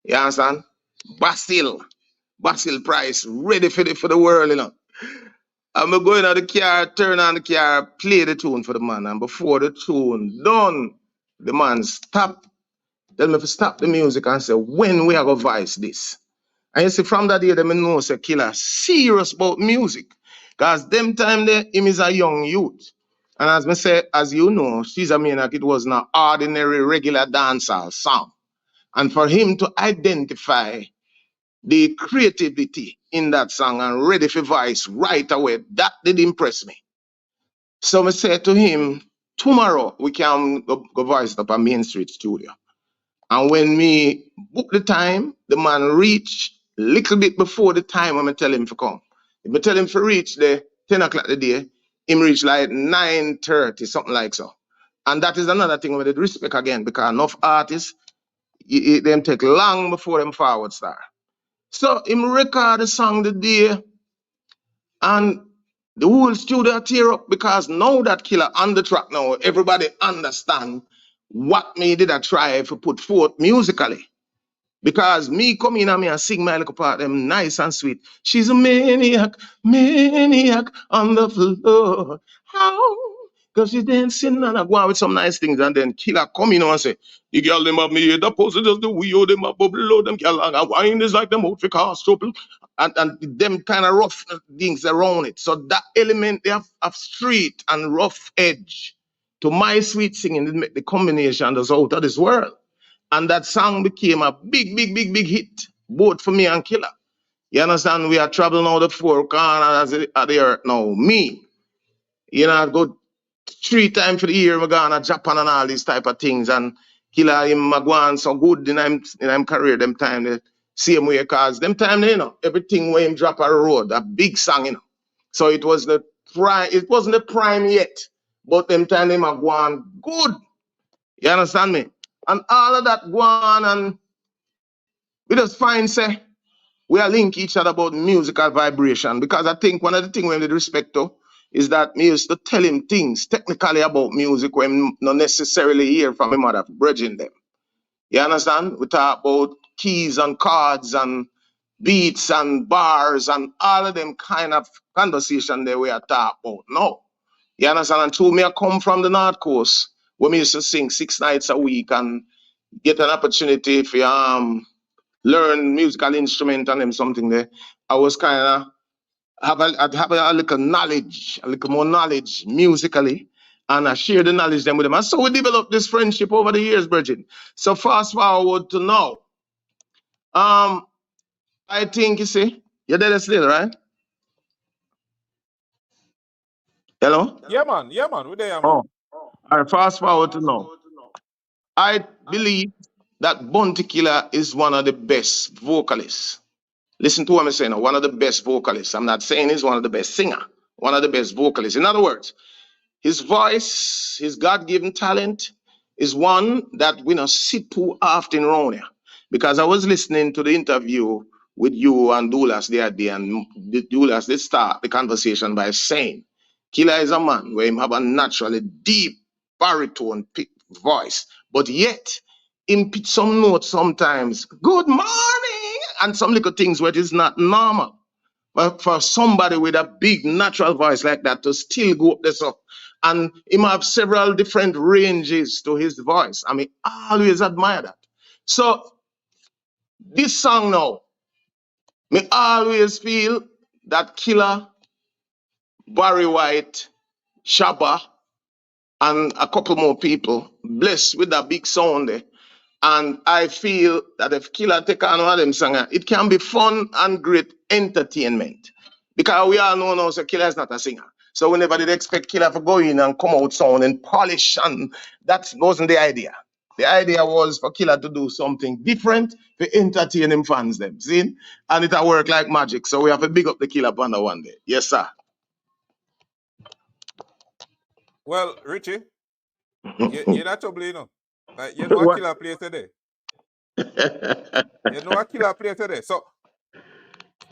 You understand? Basil Price, ready for the world, you know. I'm going out the car, turn on the car, play the tune for the man. And before the tune done, the man stop. Tell me to stop the music and say, when we are going to voice this? And you see, from that day, them know say Killer serious about music. Because them time there, him is a young youth. And as me say, as you know, She's a Maniac, it was not ordinary, regular dancehall song. And for him to identify the creativity in that song and ready for voice right away, that did impress me. So I said to him, tomorrow we can go voice it up a Main Street studio. And when me book the time, the man reach little bit before the time when I tell him to come. If I tell him to reach the 10 o'clock the day, him reach like 9:30, something like so. And that is another thing with the respect again, because enough artists, them take long before them forward start. So him record the song the day, and the whole studio tear up because now that Killer on the track now, everybody understand what me did I try to put forth musically. Because me come in and me and sing my little part, them nice and sweet. She's a maniac, maniac on the floor. How? Because she's dancing and I go on with some nice things. And then Killer come in and say, the girl them have me head up, just the wheel them up, below them girl and wine is like them out for cars trouble. And them kind of rough things around it. So that element they have of street and rough edge to my sweet singing, it make the combination that's out of this world. And that song became a big hit, both for me and Killer. You understand? We are traveling out the 4 corners of the earth now. Me, you know, I go 3 times for the year, I go to Japan and all these type of things. And Killer, him, I go on so good in him career, them time, the same way, because them time, you know, everything when him drop a road, a big song, you know. So it was the prime, it wasn't the prime yet, but them time, him, I go on good. You understand me? And all of that go on, and we just find, say, we are link each other about musical vibration. Because I think one of the things we need respect to is that me used to tell him things technically about music when not necessarily hear from him mother bridging them. You understand? We talk about keys and chords and beats and bars and all of them kind of conversation that we are talking about now. You understand? And two, me I come from the North Coast where me used to sing 6 nights a week and get an opportunity for learn musical instrument and them something there. I was kind of I'd have a little knowledge, a little more knowledge musically, and I share the knowledge them with them. And so we developed this friendship over the years, Bridget. So fast forward to now. I think you see, you're there still, right? Hello? Yeah, man. We're there, man. Oh. All right, fast forward to now. I believe that Bounty Killer is one of the best vocalists. Listen to what I'm saying now, one of the best vocalists. I'm not saying he's one of the best singer, one of the best vocalists. In other words, his voice, his God-given talent is one that we don't see too often around here. Because I was listening to the interview with you and Doolas the other day, and Doolas did start the conversation by saying, Killer is a man where him have a naturally deep baritone voice, but yet him pitch some notes sometimes, good morning, and some little things where it is not normal. But for somebody with a big natural voice like that to still go up this up, and him have several different ranges to his voice. I mean, I always admire that. So this song now, me always feel that Killer, Barry White, Shabba, and a couple more people blessed with that big sound there. And I feel that if Killer take on one of them songs, it can be fun and great entertainment. Because we all know now, so Killer is not a singer. So we never did expect Killer to go in and come out sound and polish, and that wasn't the idea. The idea was for Killer to do something different to entertain him fans them, see? And it'll work like magic. So we have to big up the Killer Panda one day. Yes, sir. Well, Richie, you're not trouble, you know. Like, you know what Killer play today. You know what Killer play today. So,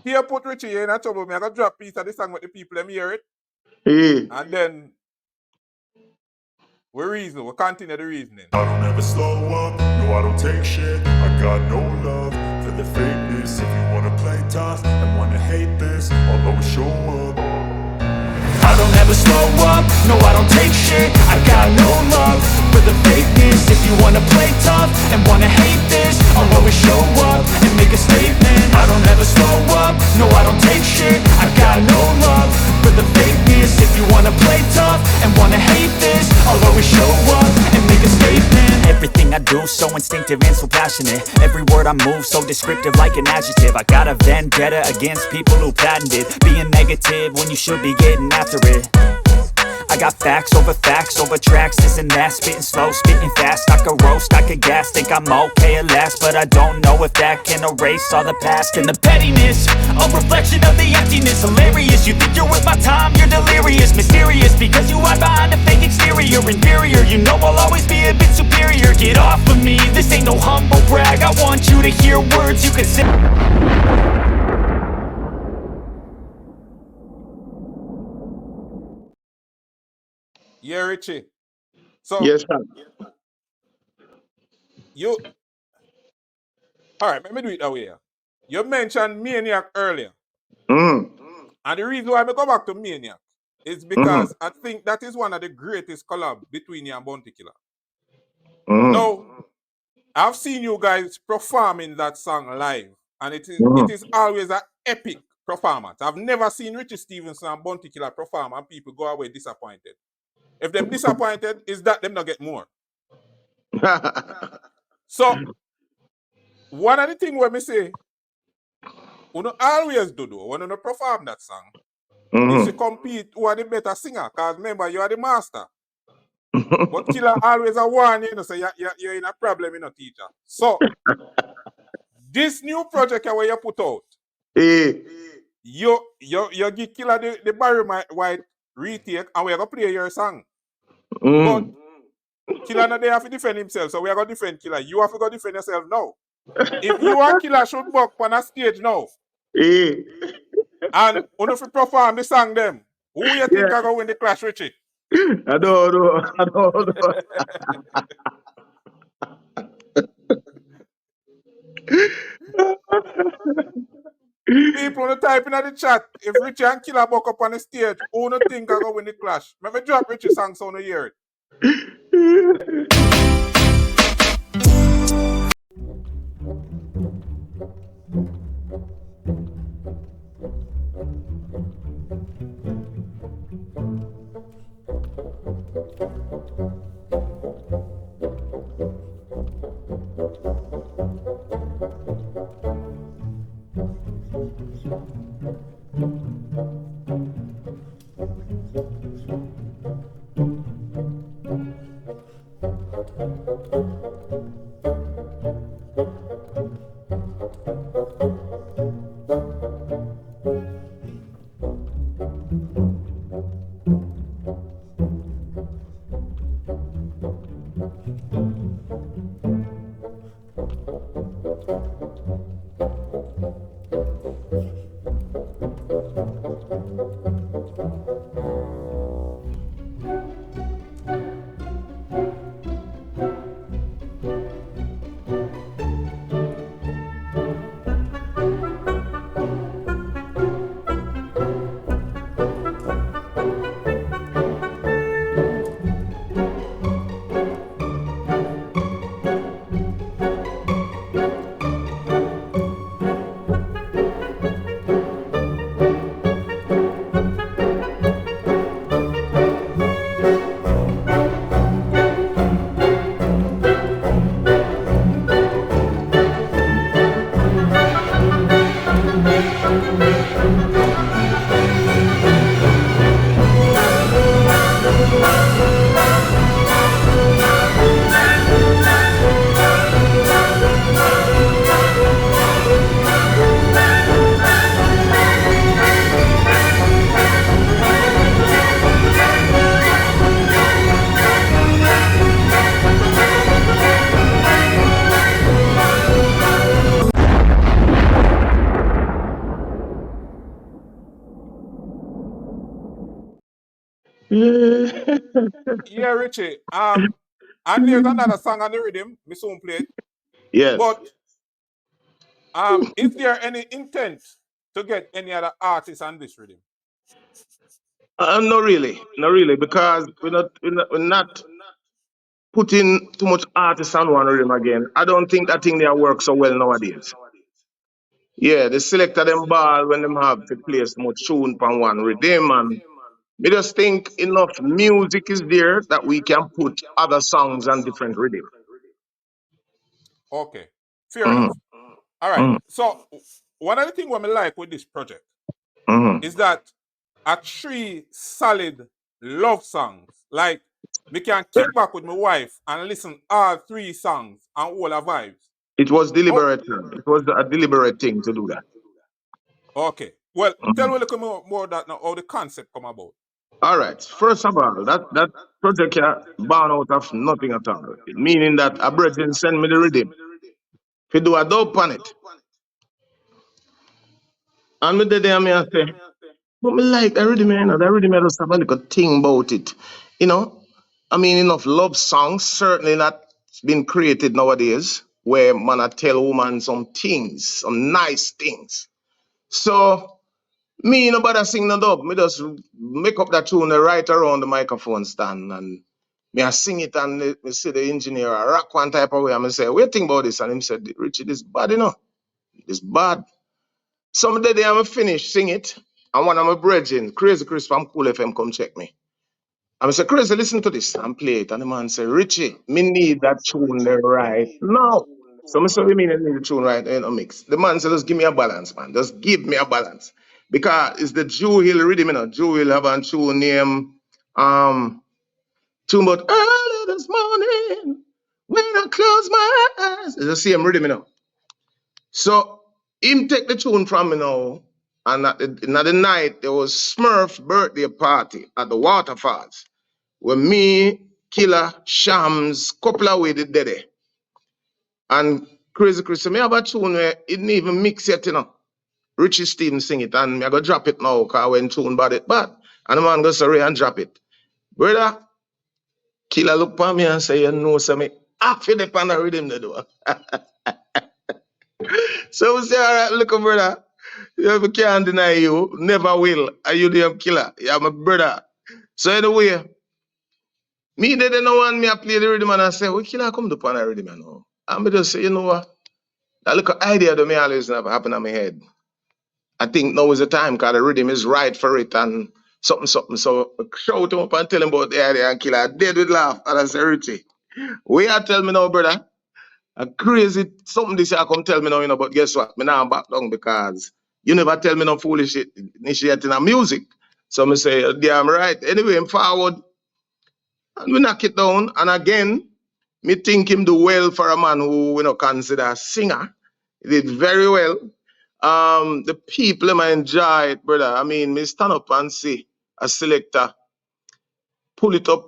here put Richie, you're not trouble. Me, I got drop piece of the song with the people, let me hear it. Yeah. And then, we reason, we continue the reasoning. I don't ever slow up, no I don't take shit. I got no love for the fakeness. If you wanna play tough and wanna hate this, I'll always show up. I don't ever slow up, no I don't take shit. I got no love for the fakeness. If you wanna play tough and wanna hate this, I'll always show up and make a statement. I don't ever slow up, no I don't take shit. I got no love for the fakeness. If you wanna play tough and wanna hate this, I'll always show up and make a statement. Everything I do so instinctive and so passionate. Every word I move so descriptive like an adjective. I got a vendetta against people who patented being negative when you should be getting after it. I got facts over tracks, this and that. Spitting slow, spitting fast, I could roast, I could gas. Think I'm okay at last, but I don't know if that can erase all the past. And the pettiness, a reflection of the emptiness. Hilarious, you think you're worth my time, you're delirious. Mysterious, because you hide behind a fake exterior. Inferior, you know I'll always be a bit superior. Get off of me, this ain't no humble brag. I want you to hear words you can say. Yeah, Richie. So, Yes, sir. you... Alright, let me do it that way. You mentioned Maniac earlier. Mm. And the reason why I go back to Maniac is because I think that is one of the greatest collabs between you and Bounty Killer. Now, I've seen you guys performing that song live, and it is always an epic performance. I've never seen Richie Stevenson and Bounty Killer perform and people go away disappointed. If them disappointed, is that them not get more. So, one of the things where me say, you don't always do when you perform that song, is to compete who are the better singer, because remember, you are the master. But Killer always a warn you, so you're in a problem, teacher. So, this new project where you put out, you give Killer the Barry White retake, and we're going to play your song. But Killer not there to defend himself, so we're going to defend Killer. You have to go defend yourself now. If you and Killer should buck on a stage now, and if you perform the song them, who you think are going to win the clash, Richie? I don't know. People on the type in the chat, if Richie and Killer buck up on the stage, who no think I go win the clash? Let me drop Richie song so no hear it. Yeah, Richie. And there's another song on the rhythm. Me soon play it. Yes. But is there any intent to get any other artists on this rhythm? Not really, because we're not putting too much artists on one rhythm again. I don't think that thing there works so well nowadays. Yeah, the selector them ball when them have to play so much tune on one rhythm, and we just think enough music is there that we can put other songs on different rhythm. Okay, fair Mm, enough. All right. mm, So one of the things what I like with this project mm. is that a 3 solid love songs. Like me can kick back with my wife and listen all 3 songs and all the vibes. It was Oh, deliberate. It was a deliberate thing to do that. okay. Well, tell me Mm. a little more that now how the concept come about. All right. First of all, that project here born out of nothing at all. Meaning that a brethren send me the rhythm. If you do a dope on it. And me there me I say, but me like that rhythm, that rhythm just have a little thing about it. You know? I mean enough love songs, certainly not been created nowadays, where man I tell woman some things, some nice things. So me nobody sing no dub. Me just make up that tune right around the microphone stand and me I sing it and me see the engineer I rock one type of way and me say, what you think about this? And him said, Richie, this bad, you know. This bad. Some day I'm finish sing it and one of my brethren, Crazy Chris from Cool FM come check me. And I say, Crazy, listen to this and play it. And the man say, Richie, me need that tune there right now. So I say, we mean I need the tune right in a mix. The man said, just give me a balance, man. Just give me a balance. Because it's the Jew Hill rhythm, you know. Jew Hill have a tune name, tune about early this morning when I close my eyes. It's the same rhythm, you know. So him take the tune from me now. And in the night, there was Smurf's birthday party at the waterfalls. Where me, Killer, Shams, couple of way did there. And Crazy Chris, me have a tune where it didn't even mix yet, you know. Richie Stevens sing it, and me I go drop it now, because when tune bad it bad. And the man goes sorry and drop it. Brother, Killer look for me and say, you know, so me half in the pan rhythm they do. So we say, all right, look, brother. You can't deny you. Never will. Are you damn killer? You're my brother. So anyway, me they don't want me to play the rhythm and I say, we killer come to pan a rhythm now. And me just say, you know what? That little idea that me always never happen in my head. I think now is the time because the rhythm is right for it and something, something. So shout him up and tell him about the idea and killer. Dead with laugh. And I say, Richie, we are tell me now, brother. A crazy something this year come tell me now, you know, but guess what? Me now back down because you never tell me no foolish shit initiating a music. So me say, damn right. Anyway, I'm forward and we knock it down. And again, me think him do well for a man who we not consider a singer. He did very well. The people them enjoy it, brother. I mean, me stand up and see a selector pull it up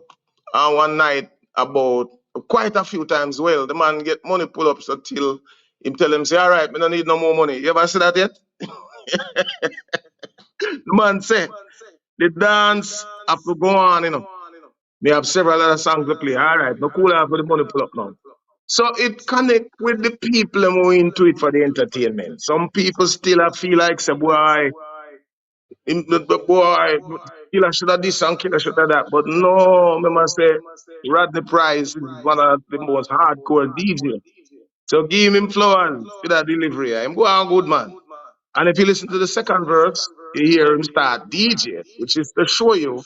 one night about quite a few times. Well, the man get money pull ups until him tell him say, all right, me don't need no more money. You ever see that yet? The man say, the dance have to go on, you know. They have several other songs to play. All right, no cool out for the money pull up now. So it connect with the people who into it for the entertainment. Some people still feel like say, boy, boy, killer should have this and killer should have that. But no, me must say, Rodney Price is one of the most hardcore DJ. So give him flowers for that delivery. I'm going good, man. And if you listen to the second verse, you hear him start DJ, which is to show you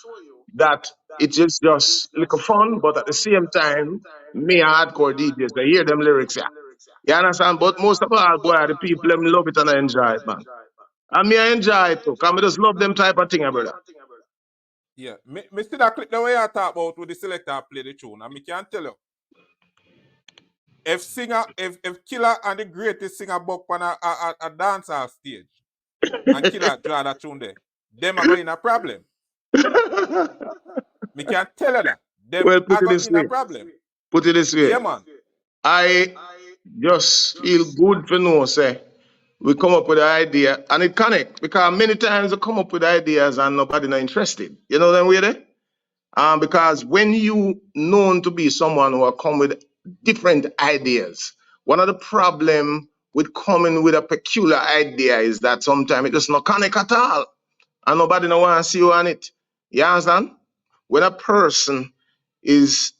that it is just little fun, but at the same time, me hardcore DJs, they hear them lyrics, yeah. You understand? But most of all, boy, the people them love it and enjoy it, man. And me I enjoy it too. Cause I just love them type of thing, brother. Yeah, me see that clip the way I talk about with the selector play the tune, and me can tell you. If Killer and the greatest singer book on a dancehall stage and Killer draw that tune there, them are going in a problem. Me can tell you that. Them Well, are going in a problem. Put it this way. Yeah, man. I just feel good for no say we come up with an idea and it connect because many times we come up with ideas and nobody not interested. You know that way there? Because when you known to be someone who are come with different ideas, one of the problem with coming with a peculiar idea is that sometimes it just not connect at all. And nobody no want to see you on it. You understand? When a person is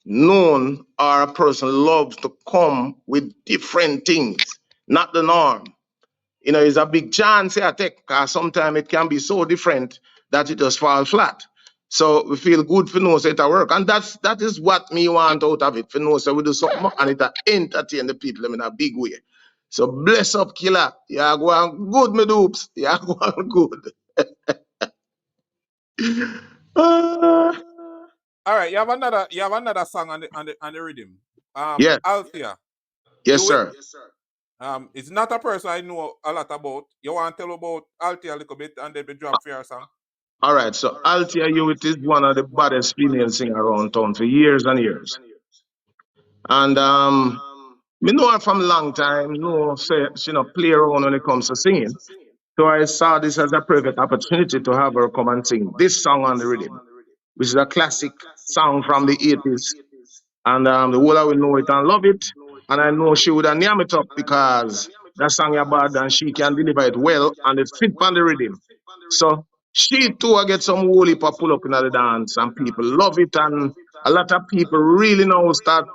known or a person loves to come with different things, not the norm. You know, it's a big chance I take because sometimes it can be so different that it just fall flat. So we feel good for no say it work. And that is what me want out of it. For no say we do something and it entertain the people in a big way. So bless up, killer. Yeah, go on good, me dupes. Yeah, go on good. All right, you have another song on the rhythm. Yes. Althea. Yes, sir. It's not a person I know a lot about. You want to tell about Althea a little bit and then we drop for your song? All right, so Althea Hewitt is one of the baddest female singers around town for years and years. And me know her from a long time, know say she not play around when it comes to singing. So I saw this as a perfect opportunity to have her come and sing this song on the rhythm, which is a classic song from the 80s. And the whole I will know it and love it. And I know she would have name it up because that song is bad and she can deliver it well and it fit on the rhythm. So she too I get some whole heap of pull up in the dance and people love it and a lot of people really now start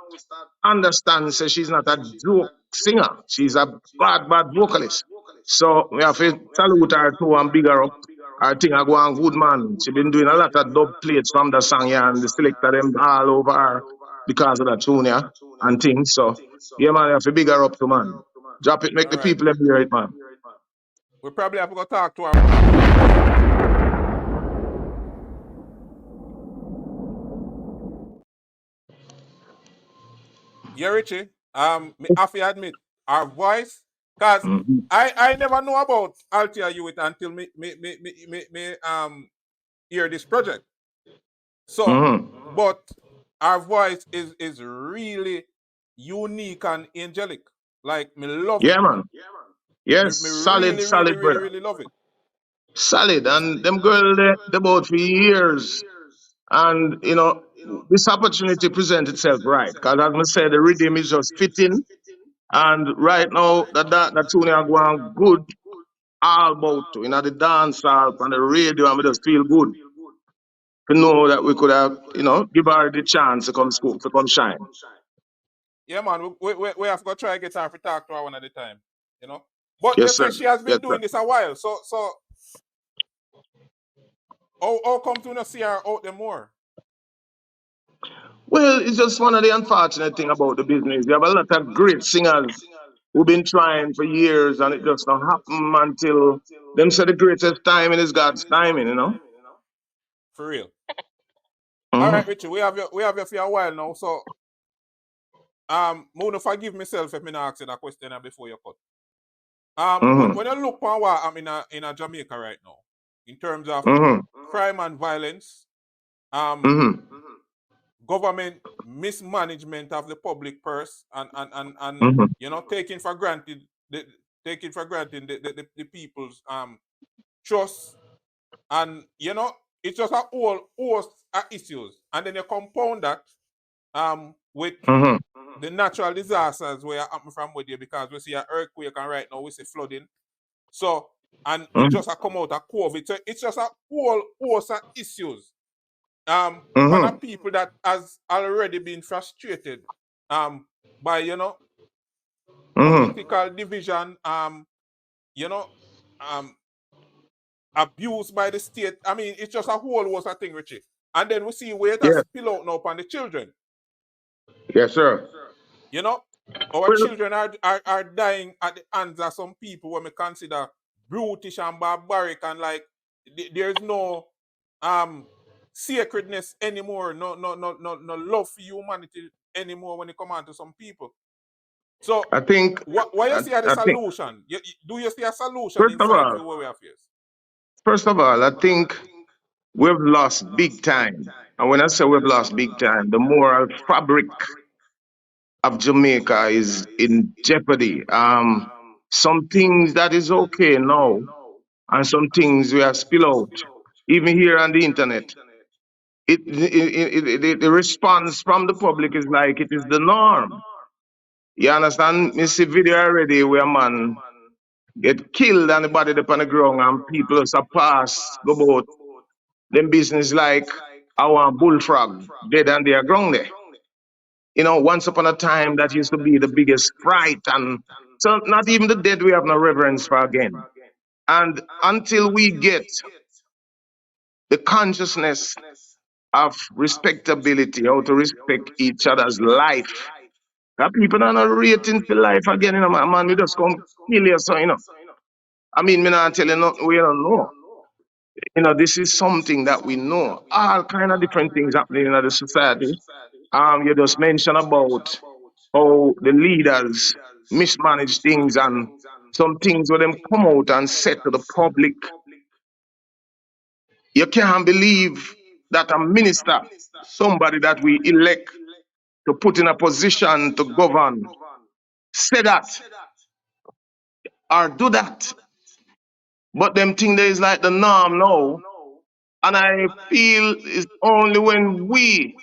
understand say she's not a joke singer. She's a bad vocalist. So we have to salute her too and big her up. I think I go on good man. She been doing a lot of dub plates from the song yeah, and the selector them all over her because of the tune yeah, and things. So yeah man, you have to big her up too man. Drop it, make the people hear it man. We probably have to go talk to her. Yeah, Richie. Me have to admit, our voice, cause I never know about Althea Hewitt until me hear this project. So, but our voice is really unique and angelic. Like me love it. Yeah man. Yes, me solid, solid brother. really love it. Solid, and them girl they both for years. And you know, this opportunity presents itself right. Because as I said, the rhythm is just fitting And right now, that tune are going good all about to. You know, the dance hall on the radio, and we just feel good to know that we could have, give her the chance to come school, to come shine. Yeah, man, we have to try to get her to talk to her one at a time, you know. But you Yes, sir. say she has been Yes, sir. doing this a while, so how come to not see her out there more? Well, it's just one of the unfortunate thing about the business. You have a lot of great singers who've been trying for years, and it just don't happen until them say the greatest timing is God's timing. For real. All right, Mm-hmm. Richie, we have you for a while now, so Mona, forgive myself if me not ask you that question before you cut. Mm-hmm. When you look on what I'm in a Jamaica right now, in terms of Mm-hmm. crime and violence, Mm-hmm. government mismanagement of the public purse, and Mm-hmm. taking for granted the people's trust, and it's just a whole host of issues, and then you compound that with Mm-hmm. the natural disasters where happen from with you, because we see an earthquake and right now we see flooding. So, and we Mm-hmm. just come out of COVID. So it's just a whole host of issues. For the Mm-hmm. people that has already been frustrated by Mm-hmm. political division, you know, um abuse by the state. I mean, it's just a whole host of thing, Richie. And then we see where it has Yeah. spill out now upon the children. Yes, sir. You know, our Well, children are dying at the hands of some people when we consider brutish and barbaric, and like there's no sacredness anymore, no love for humanity anymore when it comes on to some people. So I think, what you see as the I think, solution? Do you see a solution inside for where we are faced? first of all, I think we've lost big time. And when I say we've lost big time, the moral fabric of Jamaica is in jeopardy. Some things that is okay now, and some things we have spill out, even here on the internet. The response from the public is like it is the norm. You understand? Me see video already where a man get killed and the body up on the ground and people just a pass, go about them business like our bullfrog dead and they are ground there. Once upon a time that used to be the biggest fright, and so not even the dead we have no reverence for again. And until we get the consciousness of respectability, how to respect each other's life, that people are not rating for life again, man, we just come kill you, so. I mean, me not tell you nothing we don't know. This is something that we know. All kind of different things happening in the society. You just mentioned about how the leaders mismanage things, and some things where them come out and said to the public. You can't believe that a minister, somebody that we elect to put in a position to govern, say that or do that. But them thing there is like the norm now. And I feel it's only when we,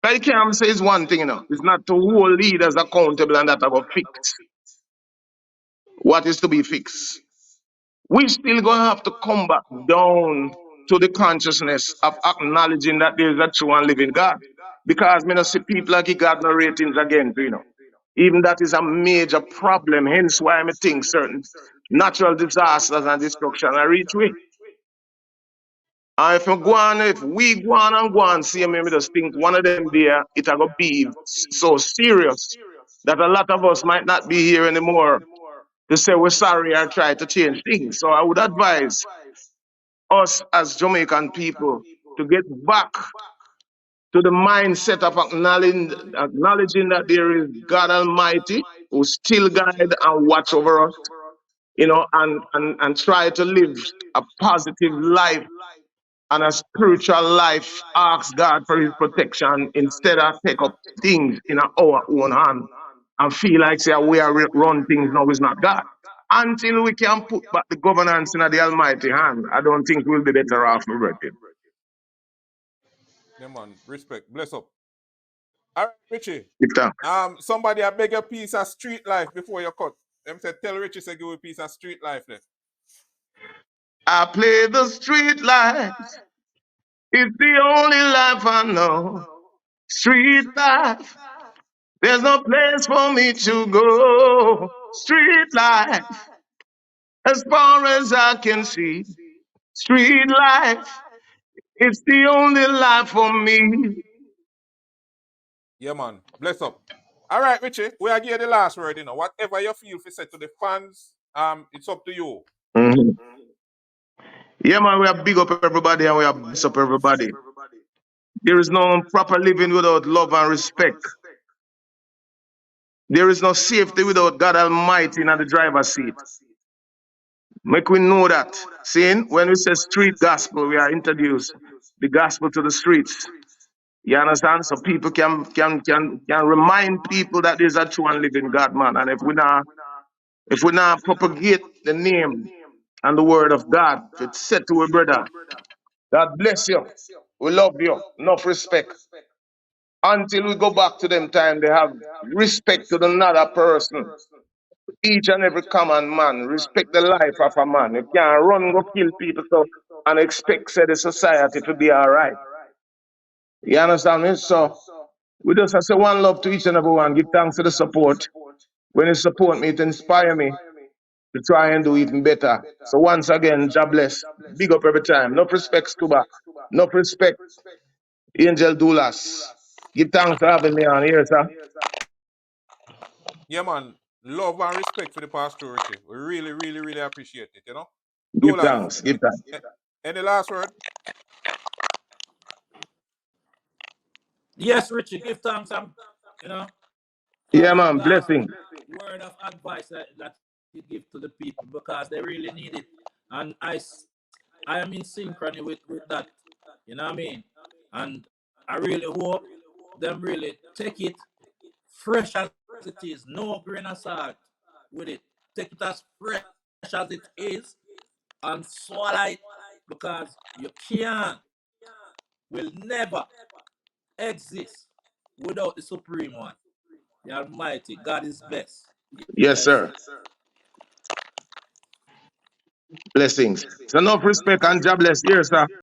I can't say it's one thing, it's not to hold leaders accountable and that I will fix what is to be fixed. We still gonna have to come back down to the consciousness of acknowledging that there is a true and living God. Because me not see people like God no ratings again. Even that is a major problem. Hence why I think certain natural disasters and destruction are reach we. And if we go on and go on, see me just think one of them there, it gonna be so serious that a lot of us might not be here anymore to say we're sorry or try to change things. So I would advise us as Jamaican people to get back to the mindset of acknowledging that there is God Almighty who still guide and watch over us, and try to live a positive life and a spiritual life. Ask God for his protection instead of take up things in our own hand and feel like say we are run things now is not God. Until we can put back the governance in the Almighty hand, I don't think we'll be better off, my brethren. Yeah, man. Respect. Bless up. All right, Richie. Give thanks. Somebody I beg a piece of street life before you cut. Them say tell Richie say give a piece of street life there. I play the street life. It's the only life I know. Street life. There's no place for me to go. Street life. As far as I can see. Street life. It's the only life for me. Yeah, man. Bless up. All right, Richie. We are give you the last word, you know. Whatever you feel to say to the fans, it's up to you. Mhm. Yeah, man, we have big up everybody and we have bless up everybody. There is no proper living without love and respect. There is no safety without God Almighty in the driver's seat. Make we know that. Seeing when we say street gospel, we are introduced the gospel to the streets. You understand? So people can remind people that there's a true and living God, man. And if we not propagate the name and the word of God, if it's said to a brother, God bless you. We love you. Enough respect. Until we go back to them time, they have respect to another person. Each and every common man, respect the life of a man. You can't run, go kill people, so and expect say the society to be all right. You understand me? So we just have to say one love to each and every one. Give thanks for the support. When you support me, it inspire me to try and do even better. So once again, God bless. Big up every time. No respect, Scluba. No respect, Angel Doolas. Give thanks for having me on here, sir. Yeah, man. Love and respect for the pastor, Richie. We really, really, really appreciate it, you know. Give Doolas, thanks. Give thanks. any last word? Yes, Richie, give thanks, you know, for Yeah, that man. Blessing. word of advice that you give to the people because they really need it. And I am in synchrony with that. You know what I mean? And I really hope them really take it fresh as it is, no grain of salt with it. Take it as fresh as it is and swallow it because you can't, will never exist without the Supreme One, the Almighty. God is best. Yes, Yes. sir. Blessings. So enough respect and God bless. Here, sir.